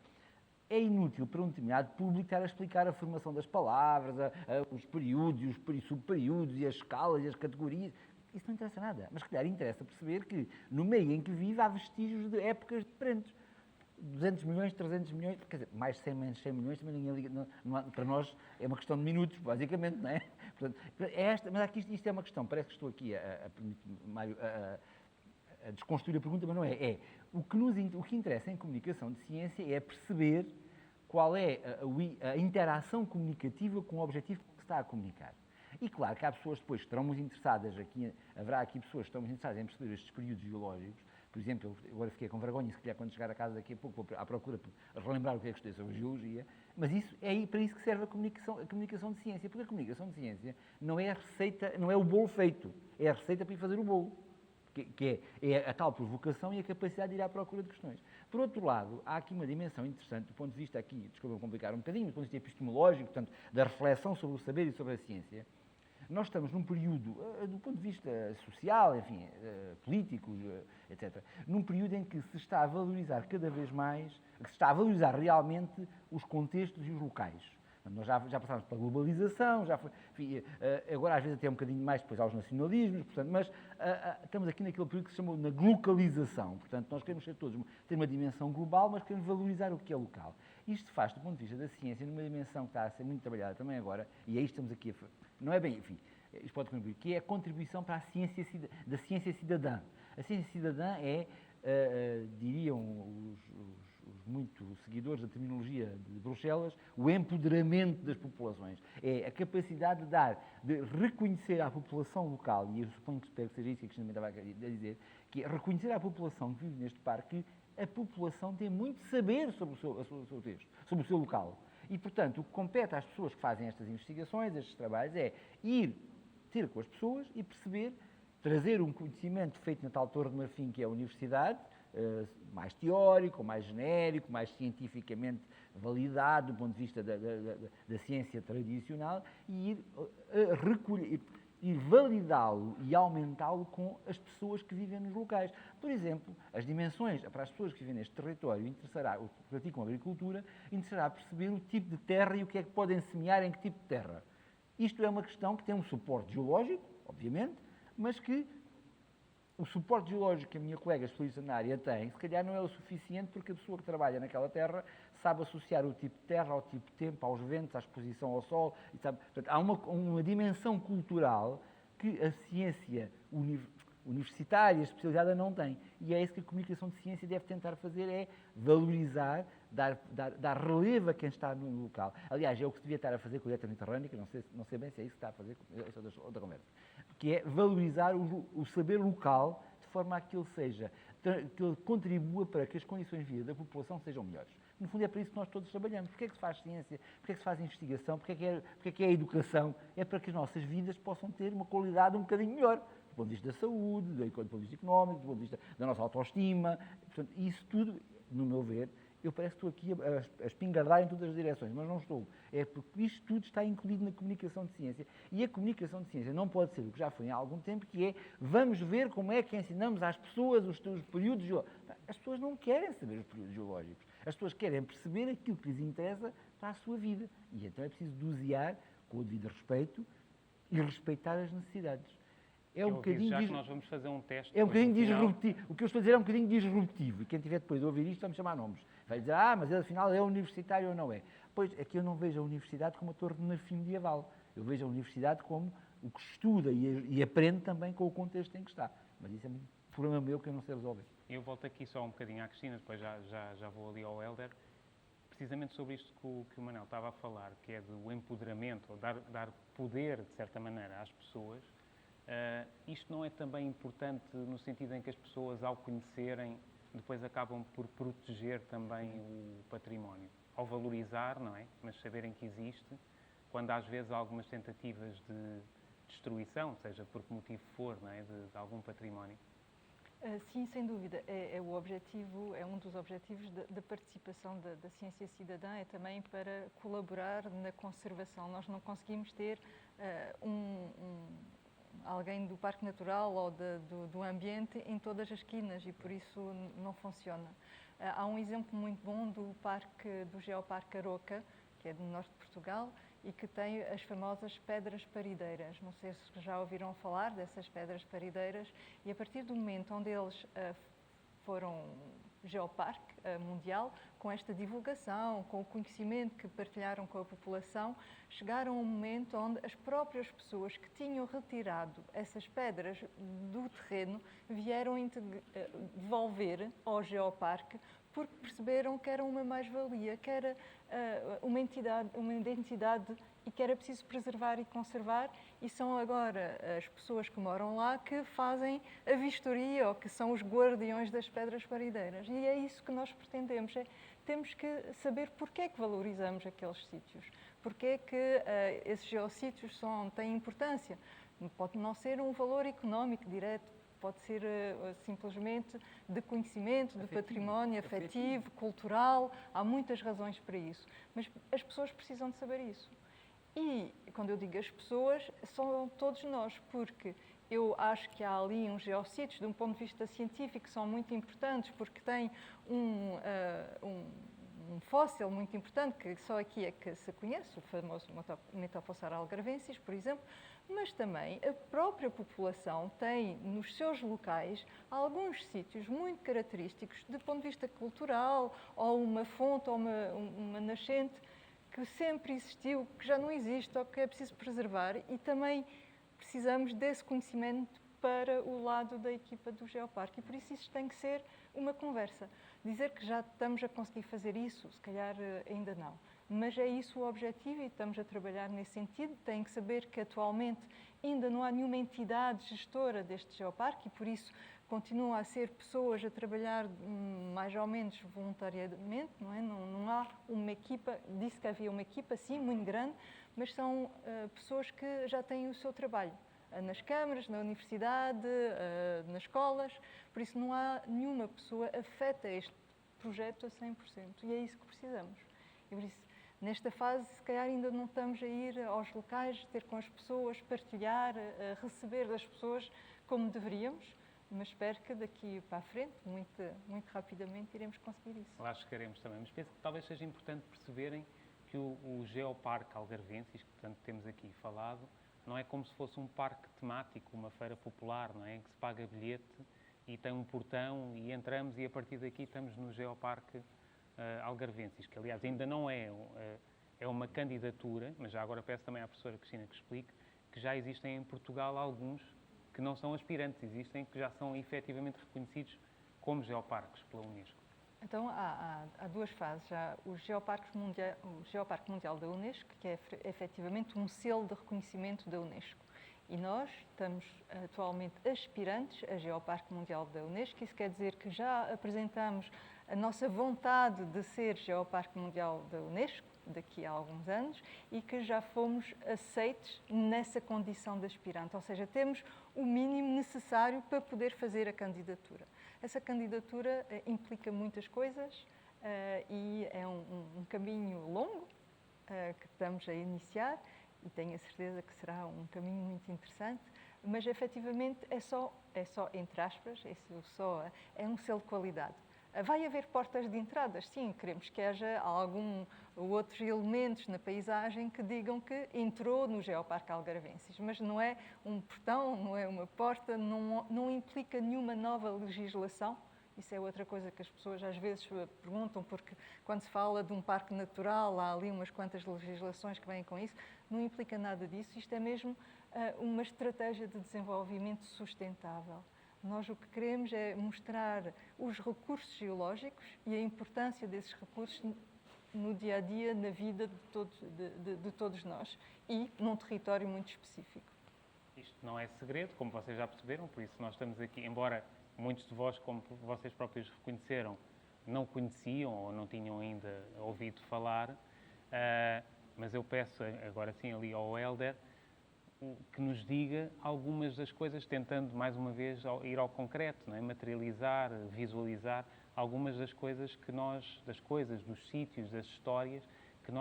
é inútil para um determinado público estar a explicar a formação das palavras, os períodos, os subperíodos, e as escalas, e as categorias. Isso não interessa nada. Mas, calhar, interessa perceber que, no meio em que vive, há vestígios de épocas diferentes. 200 milhões, 300 milhões, quer dizer, mais 100, menos 100 milhões, também ninguém liga, para nós é uma questão de minutos, basicamente, não é? Portanto, mas aqui isto é uma questão, parece que estou aqui a desconstruir a pergunta, mas não é. O que interessa em comunicação de ciência é perceber qual é a interação comunicativa com o objetivo que se está a comunicar. E claro que há pessoas depois que estarão muito interessadas, haverá aqui pessoas que estão muito interessadas em perceber estes períodos geológicos. Por exemplo, eu agora fiquei com vergonha, se calhar quando chegar a casa daqui a pouco vou à procura para relembrar o que é que estudei sobre geologia, mas é para isso que serve a comunicação de ciência, porque a comunicação de ciência não é a receita, não é o bolo feito, é a receita para ir fazer o bolo, que é a tal provocação e a capacidade de ir à procura de questões. Por outro lado, há aqui uma dimensão interessante do ponto de vista aqui, desculpa-me complicar um bocadinho, do ponto de vista epistemológico, portanto, da reflexão sobre o saber e sobre a ciência. Nós estamos num período, do ponto de vista social, enfim, político, etc., num período em que se está a valorizar cada vez mais, que se está a valorizar realmente os contextos e os locais. Nós já passámos pela globalização, enfim, agora às vezes até um bocadinho mais depois aos nacionalismos, portanto, mas estamos aqui naquele período que se chama na glocalização. Portanto, nós queremos ser todos, ter uma dimensão global, mas queremos valorizar o que é local. Isto faz, do ponto de vista da ciência, numa dimensão que está a ser muito trabalhada também agora, e aí estamos aqui não é bem, enfim, isto pode contribuir, que é a contribuição para a ciência da ciência cidadã. A ciência cidadã é, diriam os muito seguidores da terminologia de Bruxelas, o empoderamento das populações. É a capacidade de reconhecer à população local, e eu suponho que espero que seja isso que a Cristina estava a dizer, que é reconhecer à população que vive neste parque que a população tem muito saber sobre o texto, sobre o seu local. E, portanto, o que compete às pessoas que fazem estas investigações, estes trabalhos, é ir ter com as pessoas e perceber, trazer um conhecimento feito na tal Torre de Marfim, que é a universidade, mais teórico, mais genérico, mais cientificamente validado do ponto de vista da ciência tradicional, e ir recolher, ir validá-lo e aumentá-lo com as pessoas que vivem nos locais. Por exemplo, as dimensões, para as pessoas que vivem neste território, interessará, que praticam agricultura, interessará perceber o tipo de terra e o que é que podem semear em que tipo de terra. Isto é uma questão que tem um suporte geológico, obviamente, mas que o suporte geológico que a minha colega especialista na área tem, se calhar não é o suficiente porque a pessoa que trabalha naquela terra sabe associar o tipo de terra ao tipo de tempo, aos ventos, à exposição ao sol. E sabe, portanto, há uma dimensão cultural que a ciência universitária, especializada, não tem. E é isso que a comunicação de ciência deve tentar fazer, é valorizar, dar relevo a quem está no local. Aliás, é o que se devia estar a fazer com a dieta mediterrânea, não sei bem se é isso que está a fazer, essa é outra conversa, que é valorizar o saber local de forma a que ele contribua para que as condições de vida da população sejam melhores. No fundo é para isso que nós todos trabalhamos. Porquê é que se faz ciência? Porquê é que se faz investigação? Porquê é que é a educação? É para que as nossas vidas possam ter uma qualidade um bocadinho melhor, do ponto de vista da saúde, do ponto de vista económico, do ponto de vista da nossa autoestima. Portanto, isso tudo, no meu ver, eu parece que estou aqui a espingardar em todas as direções, mas não estou. É porque isto tudo está incluído na comunicação de ciência. E a comunicação de ciência não pode ser o que já foi há algum tempo, que é, vamos ver como é que ensinamos às pessoas os períodos geológicos. As pessoas não querem saber os períodos geológicos. As pessoas querem perceber aquilo que lhes interessa para a sua vida. E então é preciso dosear, com o devido respeito, e respeitar as necessidades. É um bocadinho já que nós vamos fazer um teste. É um bocadinho disruptivo. O que eu estou a dizer é um bocadinho disruptivo. E quem tiver depois de ouvir isto vai me chamar nomes. Vai dizer, mas ele afinal é universitário ou não é? Pois é que eu não vejo a universidade como a Torre de Marfim medieval. Eu vejo a universidade como o que estuda e aprende também com o contexto em que está. Mas isso é um problema meu que eu não sei resolver. Eu volto aqui só um bocadinho à Cristina, depois já vou ali ao Hélder. Precisamente sobre isto que o Manel estava a falar, que é do empoderamento, ou dar poder, de certa maneira, às pessoas. Isto não é também importante no sentido em que as pessoas, ao conhecerem, depois acabam por proteger também o património, ao valorizar, não é? Mas saberem que existe, quando às vezes há algumas tentativas de destruição, seja por que motivo for, não é? De algum património. Sim, sem dúvida. É um dos objetivos da participação da ciência cidadã, é também para colaborar na conservação. Nós não conseguimos ter alguém do Parque Natural ou do ambiente em todas as esquinas e por isso não funciona. Há um exemplo muito bom do Geoparque Aroca, que é do norte de Portugal e que tem as famosas pedras parideiras. Não sei se já ouviram falar dessas pedras parideiras e a partir do momento onde eles foram Geoparque Mundial, com esta divulgação, com o conhecimento que partilharam com a população, chegaram a um momento onde as próprias pessoas que tinham retirado essas pedras do terreno vieram devolver ao Geoparque porque perceberam que era uma mais-valia, que era uma identidade e que era preciso preservar e conservar, e são agora as pessoas que moram lá que fazem a vistoria ou que são os guardiões das pedras parideiras. E é isso que nós pretendemos, temos que saber porque é que valorizamos aqueles sítios, porque é que esses geossítios têm importância. Pode não ser um valor económico direto, pode ser simplesmente de conhecimento, de património afetivo, cultural, há muitas razões para isso. Mas as pessoas precisam de saber isso. E, quando eu digo as pessoas, são todos nós, porque eu acho que há ali uns geossítios, de um ponto de vista científico, que são muito importantes, porque têm um fóssil muito importante, que só aqui é que se conhece, o famoso Metaphosaurus algarvensis, por exemplo, mas também a própria população tem nos seus locais alguns sítios muito característicos do ponto de vista cultural, ou uma fonte, ou uma nascente que sempre existiu, que já não existe, ou que é preciso preservar, e também precisamos desse conhecimento para o lado da equipa do Geoparque, e por isso tem que ser uma conversa. Dizer que já estamos a conseguir fazer isso, se calhar ainda não. Mas é isso o objetivo e estamos a trabalhar nesse sentido. Têm que saber que atualmente ainda não há nenhuma entidade gestora deste geoparque e por isso continuam a ser pessoas a trabalhar mais ou menos voluntariamente, não é? Não há uma equipa, disse que havia uma equipa, sim, muito grande, mas são pessoas que já têm o seu trabalho nas câmaras, na universidade, nas escolas, por isso não há nenhuma pessoa afeta este projeto a 100% e é isso que precisamos. E por isso, nesta fase, se calhar ainda não estamos a ir aos locais, ter com as pessoas, partilhar, receber das pessoas como deveríamos, mas espero que daqui para a frente, muito rapidamente, iremos conseguir isso. Lá chegaremos também, mas penso que talvez seja importante perceberem que o Geoparque Algarvensis, que tanto temos aqui falado, não é como se fosse um parque temático, uma feira popular, não é? Em que se paga bilhete e tem um portão e entramos e a partir daqui estamos no Geoparque Algarvensis, que aliás ainda não é uma candidatura, mas já agora peço também à professora Cristina que explique, que já existem em Portugal alguns que não são aspirantes, existem que já são efetivamente reconhecidos como geoparques pela Unesco. Então, há duas fases. Já o Geoparque Mundial da Unesco, que é efetivamente um selo de reconhecimento da Unesco. E nós estamos atualmente aspirantes a Geoparque Mundial da Unesco. Isso quer dizer que já apresentamos a nossa vontade de ser Geoparque Mundial da Unesco daqui a alguns anos e que já fomos aceitos nessa condição de aspirante. Ou seja, temos o mínimo necessário para poder fazer a candidatura. Essa candidatura implica muitas coisas e é um caminho longo que estamos a iniciar e tenho a certeza que será um caminho muito interessante, mas efetivamente é só entre aspas, é um selo de qualidade. Vai haver portas de entradas, sim, queremos que haja outros elementos na paisagem que digam que entrou no Geoparque Algarvensis, mas não é um portão, não é uma porta, não implica nenhuma nova legislação. Isso é outra coisa que as pessoas às vezes perguntam, porque quando se fala de um parque natural, há ali umas quantas legislações que vêm com isso, não implica nada disso, isto é mesmo uma estratégia de desenvolvimento sustentável. Nós o que queremos é mostrar os recursos geológicos e a importância desses recursos no dia-a-dia, na vida de todos nós e num território muito específico. Isto não é segredo, como vocês já perceberam, por isso nós estamos aqui, embora muitos de vós, como vocês próprios reconheceram, não conheciam ou não tinham ainda ouvido falar, mas eu peço agora sim ali ao Hélder que nos diga algumas das coisas, tentando mais uma vez ir ao concreto, não é? Materializar, visualizar algumas das coisas dos sítios, das histórias que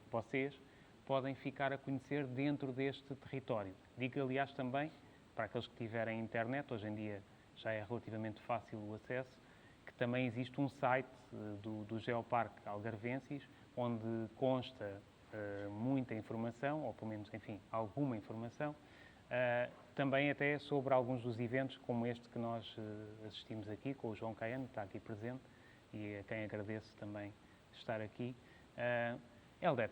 vocês, podem ficar a conhecer dentro deste território. Digo, aliás, também, para aqueles que tiverem internet, hoje em dia já é relativamente fácil o acesso, que também existe um site do Geoparque Algarvensis, onde consta muita informação, ou pelo menos, enfim, alguma informação, também até sobre alguns dos eventos como este que nós assistimos aqui, com o João Caiano, que está aqui presente, e a quem agradeço também estar aqui. Hélder,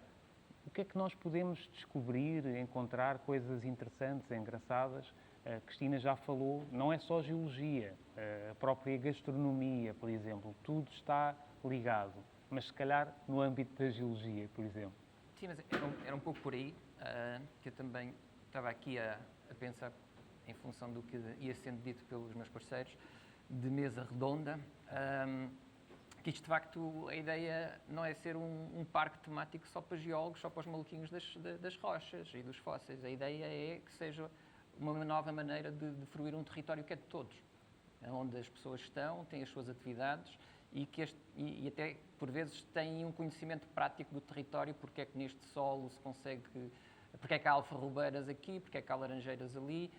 o que é que nós podemos descobrir, encontrar coisas interessantes, engraçadas? A Cristina já falou, não é só geologia, a própria gastronomia, por exemplo, tudo está ligado, mas se calhar no âmbito da geologia, por exemplo. Sim, mas era um pouco por aí que eu também estava aqui a pensar, em função do que ia sendo dito pelos meus parceiros, de mesa redonda, que isto de facto, a ideia não é ser um parque temático só para geólogos, só para os maluquinhos das rochas e dos fósseis. A ideia é que seja uma nova maneira de fruir um território que é de todos, onde as pessoas estão, têm as suas atividades e até, por vezes, têm um conhecimento prático do território, porque é que neste solo se consegue, porque é que há alfarrobeiras aqui, porque é que há laranjeiras ali,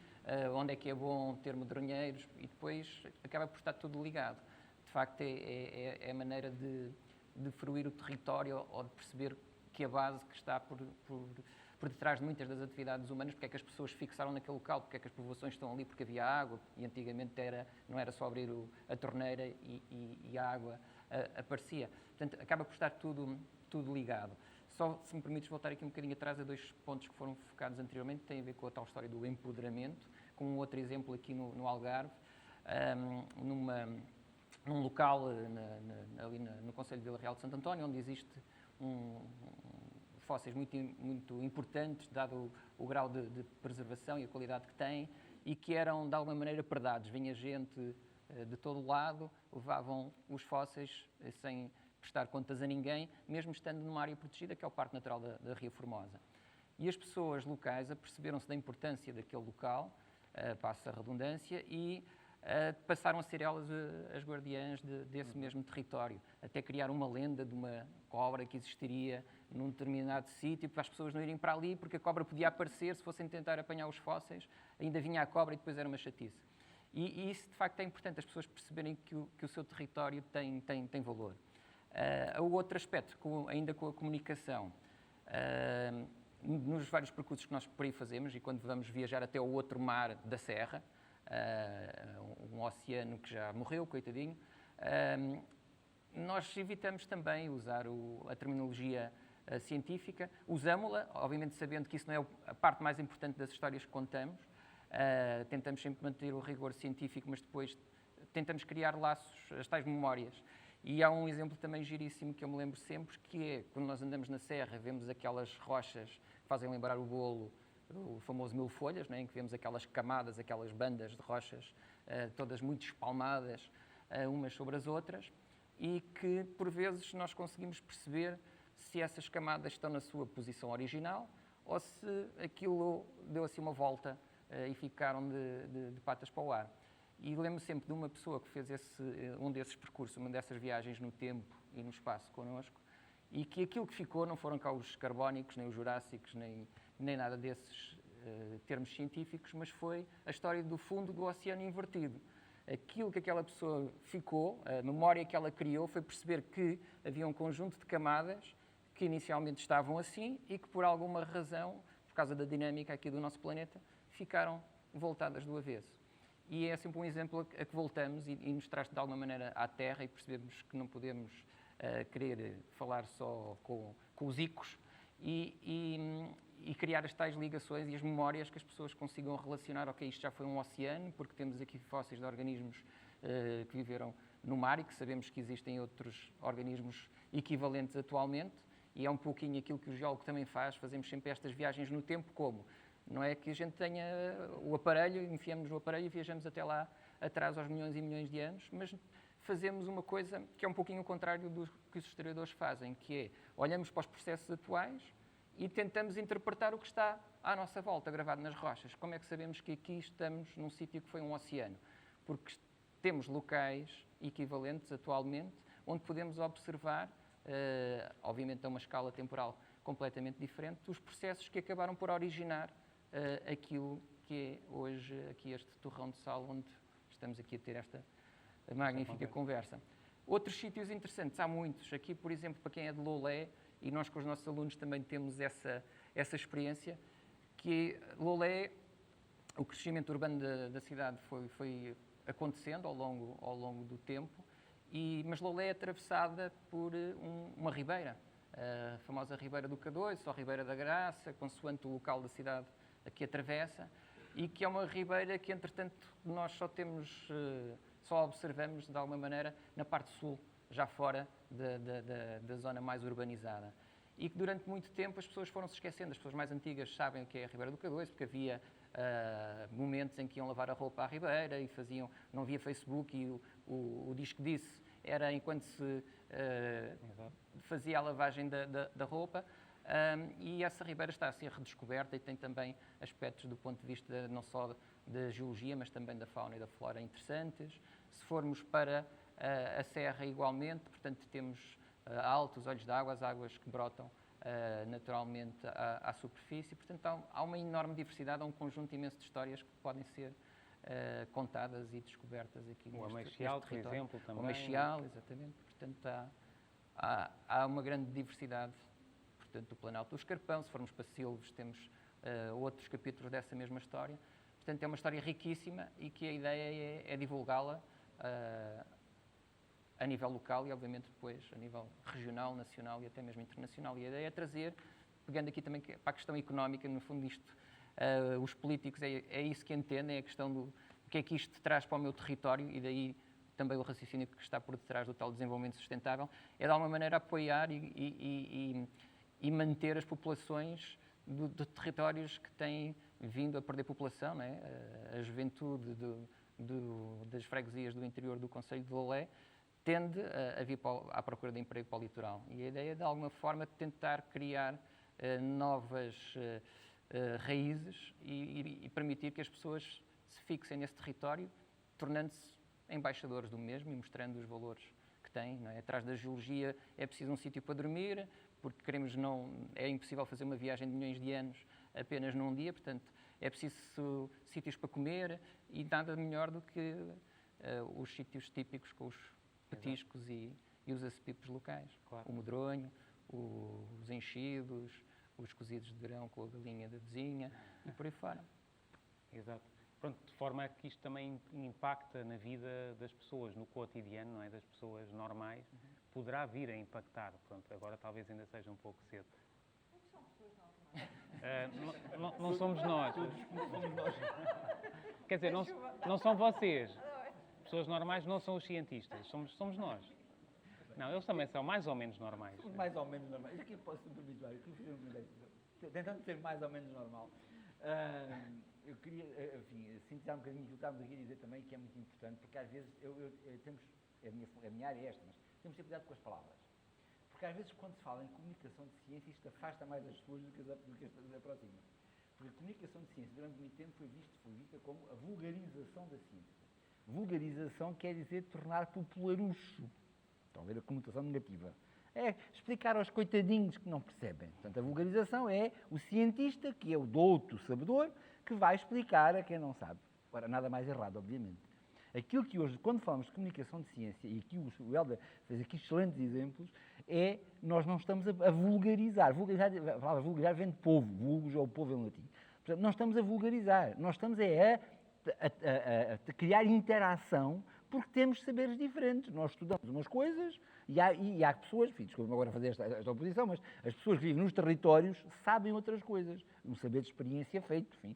onde é que é bom ter medronheiros, e depois acaba por estar tudo ligado. De facto, é a maneira de fruir o território ou de perceber que a base que está por detrás de muitas das atividades humanas, porque é que as pessoas fixaram naquele local, porque é que as povoações estão ali, porque havia água, e antigamente não era só abrir a torneira e a água aparecia. Portanto, acaba por estar tudo ligado. Só, se me permites voltar aqui um bocadinho atrás a dois pontos que foram focados anteriormente, tem a ver com a tal história do empoderamento, com um outro exemplo aqui no Algarve, num local ali no concelho de Vila Real de Santo António, onde existe fósseis muito importantes, dado o grau de preservação e a qualidade que têm, e que eram, de alguma maneira, predados. Vinha gente de todo o lado, levavam os fósseis sem prestar contas a ninguém, mesmo estando numa área protegida, que é o Parque Natural da Ria Formosa. E as pessoas locais aperceberam-se da importância daquele local, passa a redundância, e passaram a ser elas as guardiãs desse mesmo território, até criar uma lenda de uma cobra que existiria num determinado sítio, para as pessoas não irem para ali, porque a cobra podia aparecer, se fossem tentar apanhar os fósseis, ainda vinha a cobra e depois era uma chatice. E isso, de facto, é importante, as pessoas perceberem que o seu território tem valor. O outro aspecto, ainda com a comunicação, nos vários percursos que nós por aí fazemos, e quando vamos viajar até ao outro mar da Serra, um oceano que já morreu, coitadinho, nós evitamos também usar a terminologia científica, usámo-la, obviamente sabendo que isso não é a parte mais importante das histórias que contamos, tentamos sempre manter o rigor científico, mas depois tentamos criar laços, as tais memórias. E há um exemplo também giríssimo que eu me lembro sempre, que é quando nós andamos na serra, vemos aquelas rochas que fazem lembrar o bolo, o famoso mil folhas, né, em que vemos aquelas camadas, aquelas bandas de rochas, todas muito espalmadas, umas sobre as outras, e que por vezes nós conseguimos perceber se essas camadas estão na sua posição original ou se aquilo deu assim uma volta e ficaram de patas para o ar. E lembro sempre de uma pessoa que fez um desses percursos, uma dessas viagens no tempo e no espaço connosco, e que aquilo que ficou não foram cá os carbónicos, nem os jurássicos, nem nada desses termos científicos, mas foi a história do fundo do oceano invertido. Aquilo que aquela pessoa ficou, a memória que ela criou, foi perceber que havia um conjunto de camadas que inicialmente estavam assim e que, por alguma razão, por causa da dinâmica aqui do nosso planeta, ficaram voltadas do avesso. E é sempre um exemplo a que voltamos e nos traz de alguma maneira à Terra, e percebemos que não podemos querer falar só com os icos e criar as tais ligações e as memórias que as pessoas consigam relacionar. Ok, isto já foi um oceano, porque temos aqui fósseis de organismos que viveram no mar e que sabemos que existem outros organismos equivalentes atualmente, e é um pouquinho aquilo que o geólogo também faz. Fazemos sempre estas viagens no tempo. Como? Não é que a gente tenha o aparelho, enfiamos no aparelho e viajamos até lá atrás aos milhões e milhões de anos, mas fazemos uma coisa que é um pouquinho o contrário do que os historiadores fazem, que é, olhamos para os processos atuais e tentamos interpretar o que está à nossa volta, gravado nas rochas. Como é que sabemos que aqui estamos num sítio que foi um oceano? Porque temos locais equivalentes atualmente onde podemos observar, obviamente a uma escala temporal completamente diferente, os processos que acabaram por originar aquilo que é hoje aqui este torrão de sal onde estamos aqui a ter esta magnífica conversa. Outros sítios interessantes, há muitos. Aqui, por exemplo, para quem é de Lolé, e nós com os nossos alunos também temos essa experiência, que Lolé, o crescimento urbano da cidade foi acontecendo ao longo do tempo, mas Lolé é atravessada por uma ribeira, a famosa Ribeira do Cadouço, ou Ribeira da Graça, consoante o local da cidade a que atravessa, e que é uma ribeira que, entretanto, nós só observamos, de alguma maneira, na parte sul, já fora da zona mais urbanizada. E que durante muito tempo as pessoas foram se esquecendo. As pessoas mais antigas sabem o que é a Ribeira do Cadouço, porque havia momentos em que iam lavar a roupa à ribeira e não havia Facebook, e o disco disse era enquanto se fazia a lavagem da roupa. E essa ribeira está a ser redescoberta e tem também aspectos do ponto de vista não só da geologia, mas também da fauna e da flora interessantes. Se formos para a serra igualmente, portanto temos altos olhos d'água, as águas que brotam naturalmente à superfície, portanto há uma enorme diversidade, há um conjunto imenso de histórias que podem ser contadas e descobertas aqui neste Machial, por território. exemplo, também. O Machial, exatamente, portanto há uma grande diversidade. Portanto, do Planalto do Escarpão, se formos para Silves, temos outros capítulos dessa mesma história. Portanto, é uma história riquíssima e que a ideia é divulgá-la a nível local e, obviamente, depois a nível regional, nacional e até mesmo internacional. E a ideia é trazer, pegando aqui também para a questão económica, no fundo isto, os políticos é isso que entendem, é a questão do que é que isto traz para o meu território, e daí também o raciocínio que está por detrás do tal desenvolvimento sustentável, é de alguma maneira apoiar e manter as populações de territórios que têm vindo a perder população, não é? A juventude das freguesias do interior do concelho de Lolé tende a vir à procura de emprego para o litoral. E a ideia é, de alguma forma, tentar criar novas raízes e permitir que as pessoas se fixem nesse território, tornando-se embaixadores do mesmo e mostrando os valores que têm. Não é? Atrás da geologia é preciso um sítio para dormir, porque é impossível fazer uma viagem de milhões de anos apenas num dia, portanto, é preciso sítios para comer e nada melhor do que os sítios típicos com os petiscos e os acepipos locais. Claro. O medronho, os enchidos, os cozidos de grão com a galinha da vizinha e por aí fora. Exato. Pronto, de forma a que isto também impacta na vida das pessoas, no cotidiano, não é? Das pessoas normais, poderá vir a impactar. Pronto, agora talvez ainda seja um pouco cedo. O que são pessoas normais? Não somos nós. Quer dizer, não são vocês. Pessoas normais não são os cientistas, somos nós. Não, eles também são mais ou menos normais. Mais ou menos normais. Aqui posso me permitir, eu queria fazer um comentário. Tentando ser mais ou menos normal. Eu queria, enfim, sintetizar um bocadinho aquilo que estávamos aqui a dizer também, que é muito importante, porque às vezes a minha área é esta, mas temos de ter cuidado com as palavras. Porque às vezes quando se fala em comunicação de ciência, isto afasta mais as pessoas do que as aproxima. Porque a comunicação de ciência durante muito tempo foi vista como a vulgarização da ciência. Vulgarização quer dizer tornar popularucho. Estão a ver a conotação negativa. É explicar aos coitadinhos que não percebem. Portanto, a vulgarização é o cientista, que é o douto, o sabedor, que vai explicar a quem não sabe. Ora, nada mais errado, obviamente. Aquilo que hoje, quando falamos de comunicação de ciência, e aqui o Helder fez aqui excelentes exemplos, nós não estamos a vulgarizar. A palavra vulgarizar vem de povo, vulgus é o povo em latim. Portanto, não estamos a vulgarizar, nós estamos a criar interação, porque temos saberes diferentes. Nós estudamos umas coisas e há pessoas, enfim, desculpa-me agora fazer esta oposição, mas as pessoas que vivem nos territórios sabem outras coisas, um saber de experiência feito, enfim.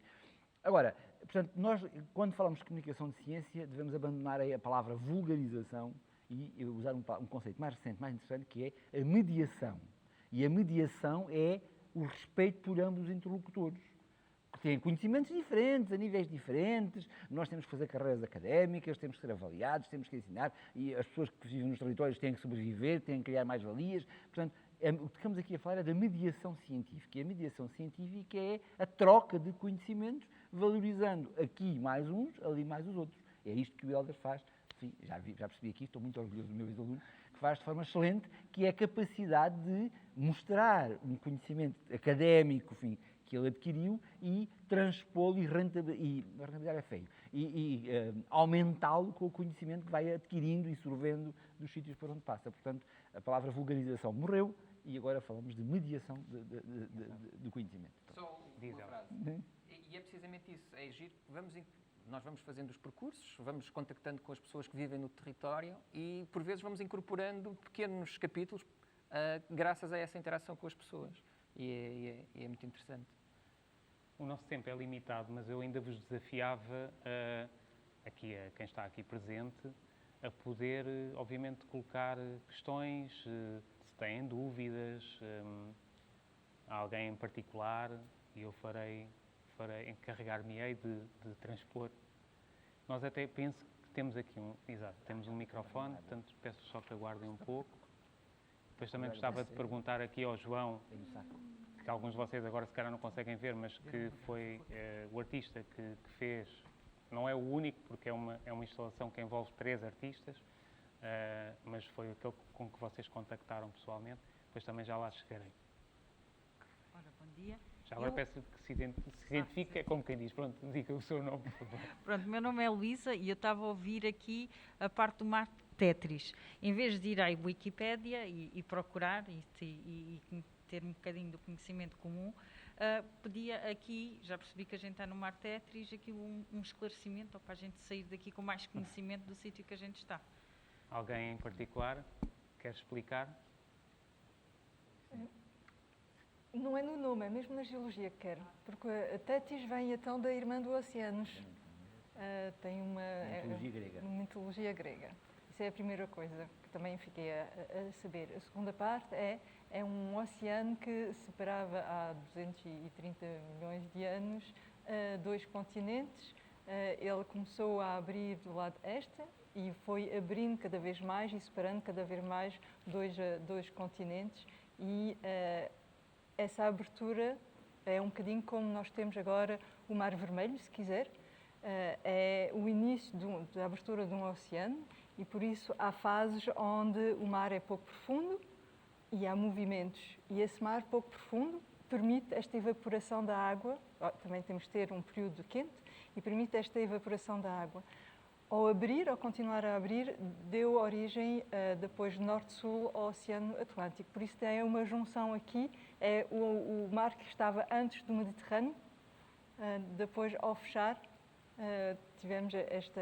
Agora, portanto, nós, quando falamos de comunicação de ciência, devemos abandonar a palavra vulgarização e usar um conceito mais recente, mais interessante, que é a mediação. E a mediação é o respeito por ambos os interlocutores, que têm conhecimentos diferentes, a níveis diferentes, nós temos que fazer carreiras académicas, temos que ser avaliados, temos que ensinar, e as pessoas que vivem nos territórios têm que sobreviver, têm que criar mais-valias. Portanto, o que estamos aqui a falar é da mediação científica. E a mediação científica é a troca de conhecimentos, valorizando aqui mais uns, ali mais os outros. É isto que o Helder faz. Enfim, já percebi aqui, estou muito orgulhoso do meu ex-aluno, que faz de forma excelente, que é a capacidade de mostrar um conhecimento académico, enfim, que ele adquiriu e transpô-lo e rentabilizar é feio, aumentá-lo com o conhecimento que vai adquirindo e sorvendo dos sítios por onde passa. Portanto, a palavra vulgarização morreu e agora falamos de mediação do conhecimento. Só uma frase. E é precisamente isso, é agir, nós vamos fazendo os percursos, vamos contactando com as pessoas que vivem no território e, por vezes, vamos incorporando pequenos capítulos graças a essa interação com as pessoas. E é muito interessante. O nosso tempo é limitado, mas eu ainda vos desafiava, a quem está aqui presente, a poder, obviamente, colocar questões, se têm dúvidas, a alguém em particular, e eu encarregar-me-ei de transpor. Nós até penso que temos aqui temos um microfone, portanto peço só que aguardem um pouco. Depois também gostava de perguntar aqui ao João, que alguns de vocês agora se calhar não conseguem ver, mas que foi o artista que fez, não é o único, porque é uma instalação que envolve 3 artistas, mas foi aquele com que vocês contactaram pessoalmente. Depois também já lá chegarei. Ora, bom dia. Já agora peço que se identifique, é como quem diz, pronto, diga o seu nome, por favor. Pronto, meu nome é Luísa e eu estava a ouvir aqui a parte do Mar Tetris. Em vez de ir à Wikipédia e procurar e ter um bocadinho do conhecimento comum, pedia aqui, já percebi que a gente está no Mar Tetris, aqui um esclarecimento, ou para a gente sair daqui com mais conhecimento do sítio que a gente está. Alguém em particular quer explicar? Não é no nome, é mesmo na geologia que quero, porque a Tétis vem então da irmã do Oceanos. tem uma Mitologia grega. mitologia grega. Isso é a primeira coisa que também fiquei a saber. A segunda parte é um oceano que separava há 230 milhões de anos dois continentes. Ele começou a abrir do lado este e foi abrindo cada vez mais e separando cada vez mais dois continentes. E essa abertura é um bocadinho como nós temos agora o Mar Vermelho, se quiser. É o início da abertura de um oceano e por isso há fases onde o mar é pouco profundo e há movimentos. E esse mar pouco profundo permite esta evaporação da água, também temos de ter um período quente, e permite esta evaporação da água. Ao continuar a abrir, deu origem, depois de norte-sul, ao Oceano Atlântico. Por isso tem uma junção aqui, é o mar que estava antes do Mediterrâneo, depois ao fechar, tivemos este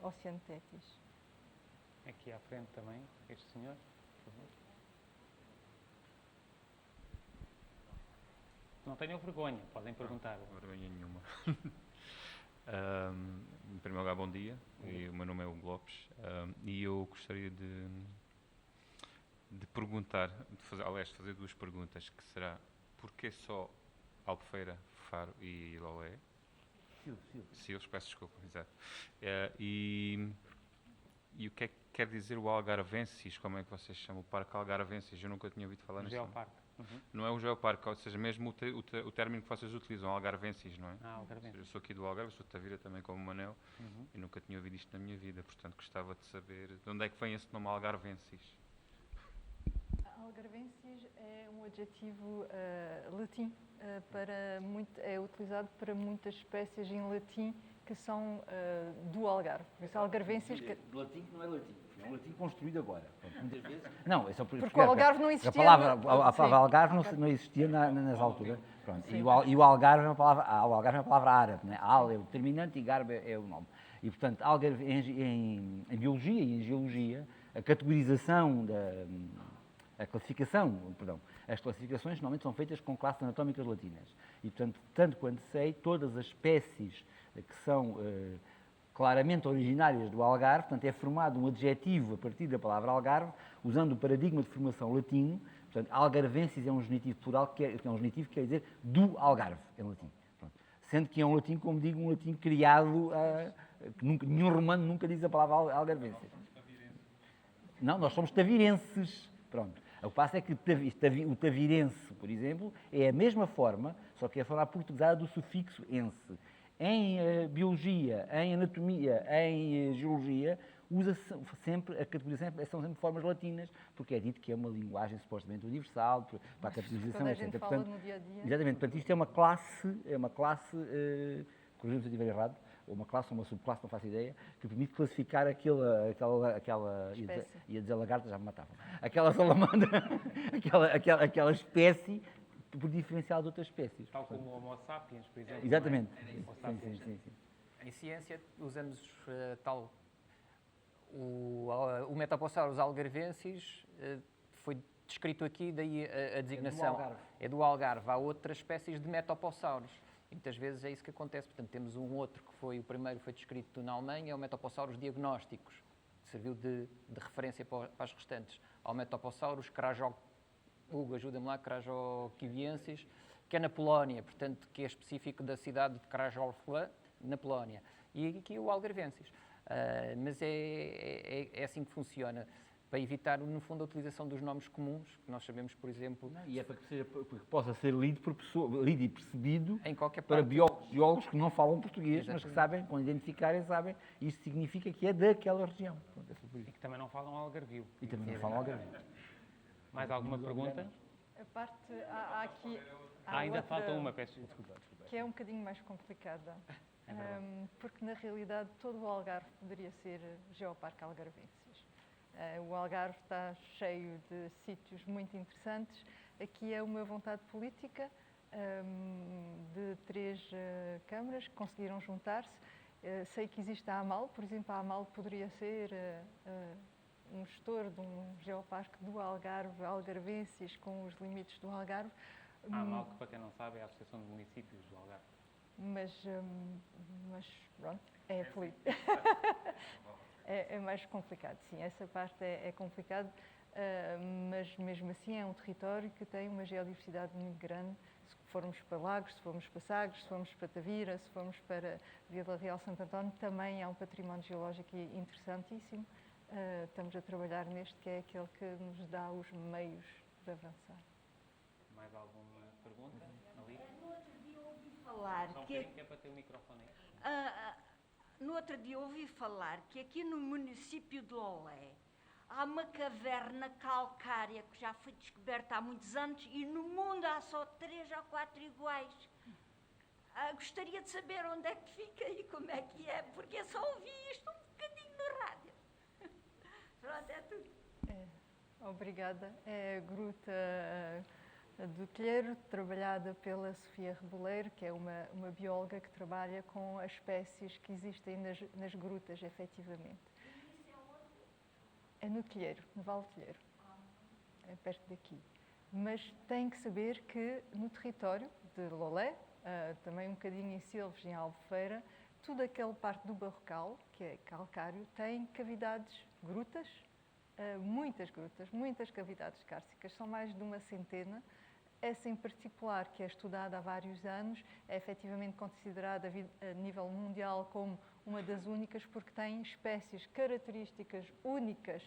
Oceano Tétis. Aqui à frente também, este senhor, por favor. Não tenham vergonha, podem perguntar. Não, vergonha nenhuma. Em primeiro lugar, bom dia. O meu nome é Hugo Lopes e eu gostaria de perguntar, aliás, de fazer duas perguntas, que será, porquê só Albufeira, Faro e Lolé? Silves, peço desculpa, exato. E o que é que quer dizer o Algarvensis? Como é que vocês chamam o Parque Algarvensis? Eu nunca tinha ouvido falar nisso. Geoparque. Não é o Geoparque, ou seja, mesmo o término que vocês utilizam, Algarvensis, não é? Algarvensis. Eu sou aqui do Algarve, sou de Tavira também como Manel, e nunca tinha ouvido isto na minha vida, portanto gostava de saber de onde é que vem esse nome Algarvensis. Algarvensis é um adjetivo latim, é utilizado para muitas espécies em latim que são do Algarve. Por isso, Algarvensis... De latim que não é latim, é um latim construído agora. Pronto, muitas vezes... Não, é só porque o Algarve não existia... A palavra Algarve não existia nas alturas. Pronto, e o Algarve é uma palavra árabe, né? Al é o determinante e Garbe é o nome. E, portanto, Algarve, em biologia e em geologia, a categorização as classificações normalmente são feitas com classes anatómicas latinas. E, portanto, tanto quanto sei, todas as espécies que são claramente originárias do Algarve, portanto, é formado um adjetivo a partir da palavra Algarve, usando o paradigma de formação latino. Portanto, Algarvensis é um genitivo plural, que é um genitivo que quer dizer do Algarve, em latim. Pronto. Sendo que é um latim, como digo, um latim criado, que nenhum romano nunca diz a palavra Algarvensis. Não, nós somos tavirenses. Pronto. O que passa é que o tavirense, por exemplo, é a mesma forma, só que é a forma portuguesada do sufixo ense. Em biologia, em anatomia, em geologia, usa-se sempre, a categorização são sempre formas latinas, porque é dito que é uma linguagem supostamente universal, para a categorização, toda a etc. gente fala no dia a dia. Exatamente, portanto, isto é uma classe, corrija-me se eu estiver errado, ou uma classe ou uma subclasse, não faço ideia, que permite classificar aquela ia dizer lagarta, já me matavam, aquela salamandra, aquela espécie, por diferencial de outras espécies. Tal como o Homo sapiens, por exemplo. Exatamente. Sim. Em ciência, usamos o Metaposaurus algarvensis, foi descrito aqui, daí a designação. É do Algarve. Há outras espécies de Metaposaurus. E muitas vezes é isso que acontece. Portanto, temos um outro que foi o primeiro, foi descrito na Alemanha, é o Metaposaurus diagnósticos, que serviu de referência para as restantes. Há o Metaposaurus ajuda-me lá, Krajokiviensis, que é na Polónia, portanto, que é específico da cidade de Krajów, na Polónia. E aqui o Algarvensis. Mas é assim que funciona, para evitar, no fundo, a utilização dos nomes comuns, que nós sabemos, por exemplo... E é para que possa ser lido e percebido em qualquer para parte. biólogos que não falam português, Exatamente. mas que sabem, quando identificarem, sabem, isto significa que é daquela região. Pronto, E que também não falam algarvio. E também não falam algarvio. Mais alguma pergunta? A parte, há aqui... Ainda outra, falta uma, peço desculpa. que é um bocadinho mais complicada. Porque, na realidade, todo o Algarve poderia ser Geoparque Algarvensis. O Algarve está cheio de sítios muito interessantes. Aqui é uma vontade política de 3 câmaras que conseguiram juntar-se. Sei que existe a AMAL, por exemplo, a AMAL poderia ser um gestor de um geoparque do Algarve, Algarvensis, com os limites do Algarve. A AMAL, que para quem não sabe, é a Associação de Municípios do Algarve. mas pronto, é mais complicado, sim, essa parte é complicado, mas mesmo assim é um território que tem uma geodiversidade muito grande. Se formos para Lagos, se formos para Sagres, se formos para Tavira, se formos para Vila Real Santo António, também é um património geológico interessantíssimo. Estamos a trabalhar neste, que é aquele que nos dá os meios de avançar. Mais alguma pergunta? Ali? No outro dia ouvi falar Só um que... bocadinho que é para ter o microfone aí. No outro dia ouvi falar que aqui no município de Lolé há uma caverna calcária que já foi descoberta há muitos anos e no mundo há só 3 ou 4 iguais. Gostaria de saber onde é que fica e como é que é, porque eu só ouvi isto um bocadinho na rádio. Pronto, é tudo. Obrigada. É a Gruta do Telheiro, trabalhada pela Sofia Reboleiro, que é uma bióloga que trabalha com as espécies que existem nas grutas, efetivamente. É no Telheiro, no Vale do Telheiro, é perto daqui. Mas tem que saber que no território de Lolé, também um bocadinho em Silves, em Albufeira, toda aquela parte do Barrocal, que é calcário, tem cavidades, grutas, muitas cavidades kársticas, são mais de 100. Essa em particular, que é estudada há vários anos, é efetivamente considerada a nível mundial como uma das únicas, porque tem espécies características únicas,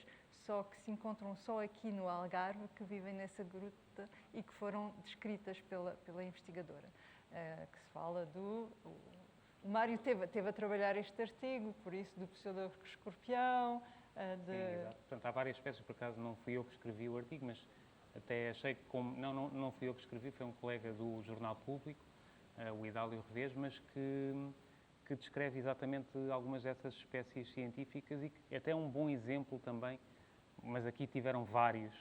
só que se encontram só aqui no Algarve, que vivem nessa gruta e que foram descritas pela investigadora. Que se fala do... O Mário teve a trabalhar este artigo, por isso, do pseudo-escorpião. Sim, exato. Portanto, há várias espécies, por acaso não fui eu que escrevi o artigo, mas até achei que, não fui eu que escrevi, foi um colega do Jornal Público, o Idálio Revés, mas que descreve exatamente algumas dessas espécies científicas e que até é um bom exemplo também, mas aqui tiveram vários,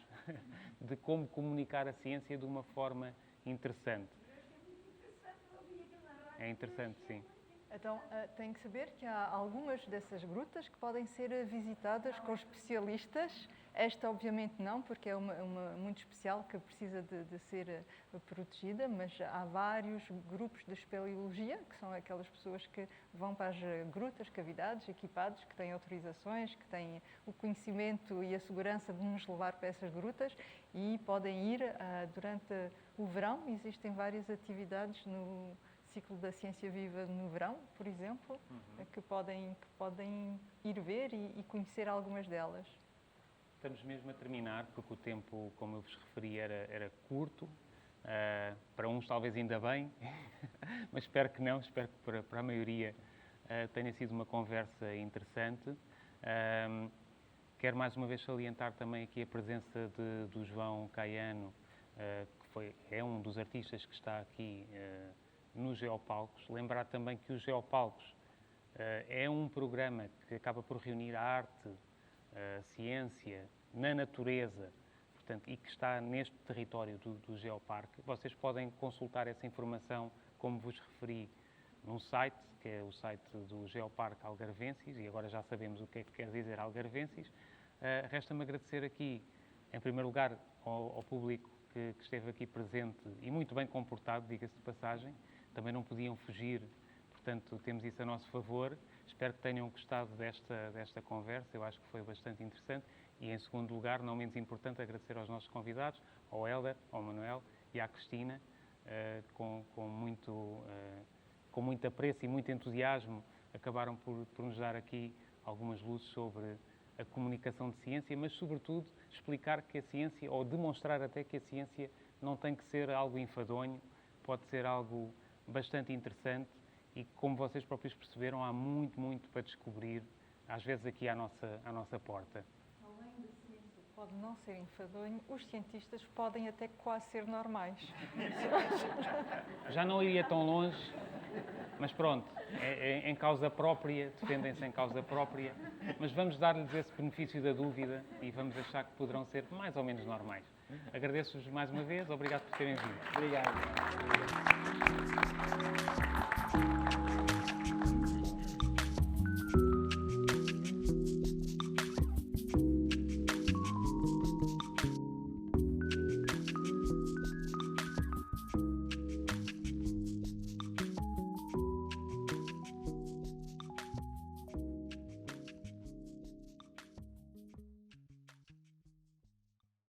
de como comunicar a ciência de uma forma interessante. É interessante, sim. Então, tem que saber que há algumas dessas grutas que podem ser visitadas com especialistas. Esta, obviamente, não, porque é uma muito especial que precisa de ser protegida, mas há vários grupos de espeleologia, que são aquelas pessoas que vão para as grutas, cavidades, equipados, que têm autorizações, que têm o conhecimento e a segurança de nos levar para essas grutas e podem ir durante o verão. Existem várias atividades no ciclo da Ciência Viva no verão, por exemplo, que podem ir ver e conhecer algumas delas. Estamos mesmo a terminar, porque o tempo, como eu vos referi, era curto. Para uns talvez ainda bem, mas espero que não, espero que para a maioria tenha sido uma conversa interessante. Quero mais uma vez salientar também aqui a presença do João Caiano, que é um dos artistas que está aqui nos Geopalcos. Lembrar também que os Geopalcos é um programa que acaba por reunir a arte, a ciência, na natureza, portanto, e que está neste território do Geoparque. Vocês podem consultar essa informação, como vos referi, num site, que é o site do Geoparque Algarvensis, e agora já sabemos o que é que quer dizer Algarvensis. Resta-me agradecer aqui, em primeiro lugar, ao público que esteve aqui presente e muito bem comportado, diga-se de passagem. Também não podiam fugir, portanto, temos isso a nosso favor. Espero que tenham gostado desta conversa, eu acho que foi bastante interessante. E, em segundo lugar, não menos importante, agradecer aos nossos convidados, ao Hélder, ao Manuel e à Cristina, com muito apreço e muito entusiasmo, acabaram por nos dar aqui algumas luzes sobre a comunicação de ciência, mas, sobretudo, explicar que a ciência, ou demonstrar até que a ciência não tem que ser algo enfadonho, pode ser algo bastante interessante e, como vocês próprios perceberam, há muito para descobrir, às vezes aqui à nossa porta. Além da ciência pode não ser enfadonho, os cientistas podem até quase ser normais. Já não iria tão longe, mas pronto, em causa própria, defendem-se em causa própria, mas vamos dar-lhes esse benefício da dúvida e vamos achar que poderão ser mais ou menos normais. Agradeço-vos mais uma vez, obrigado por terem vindo. Obrigado.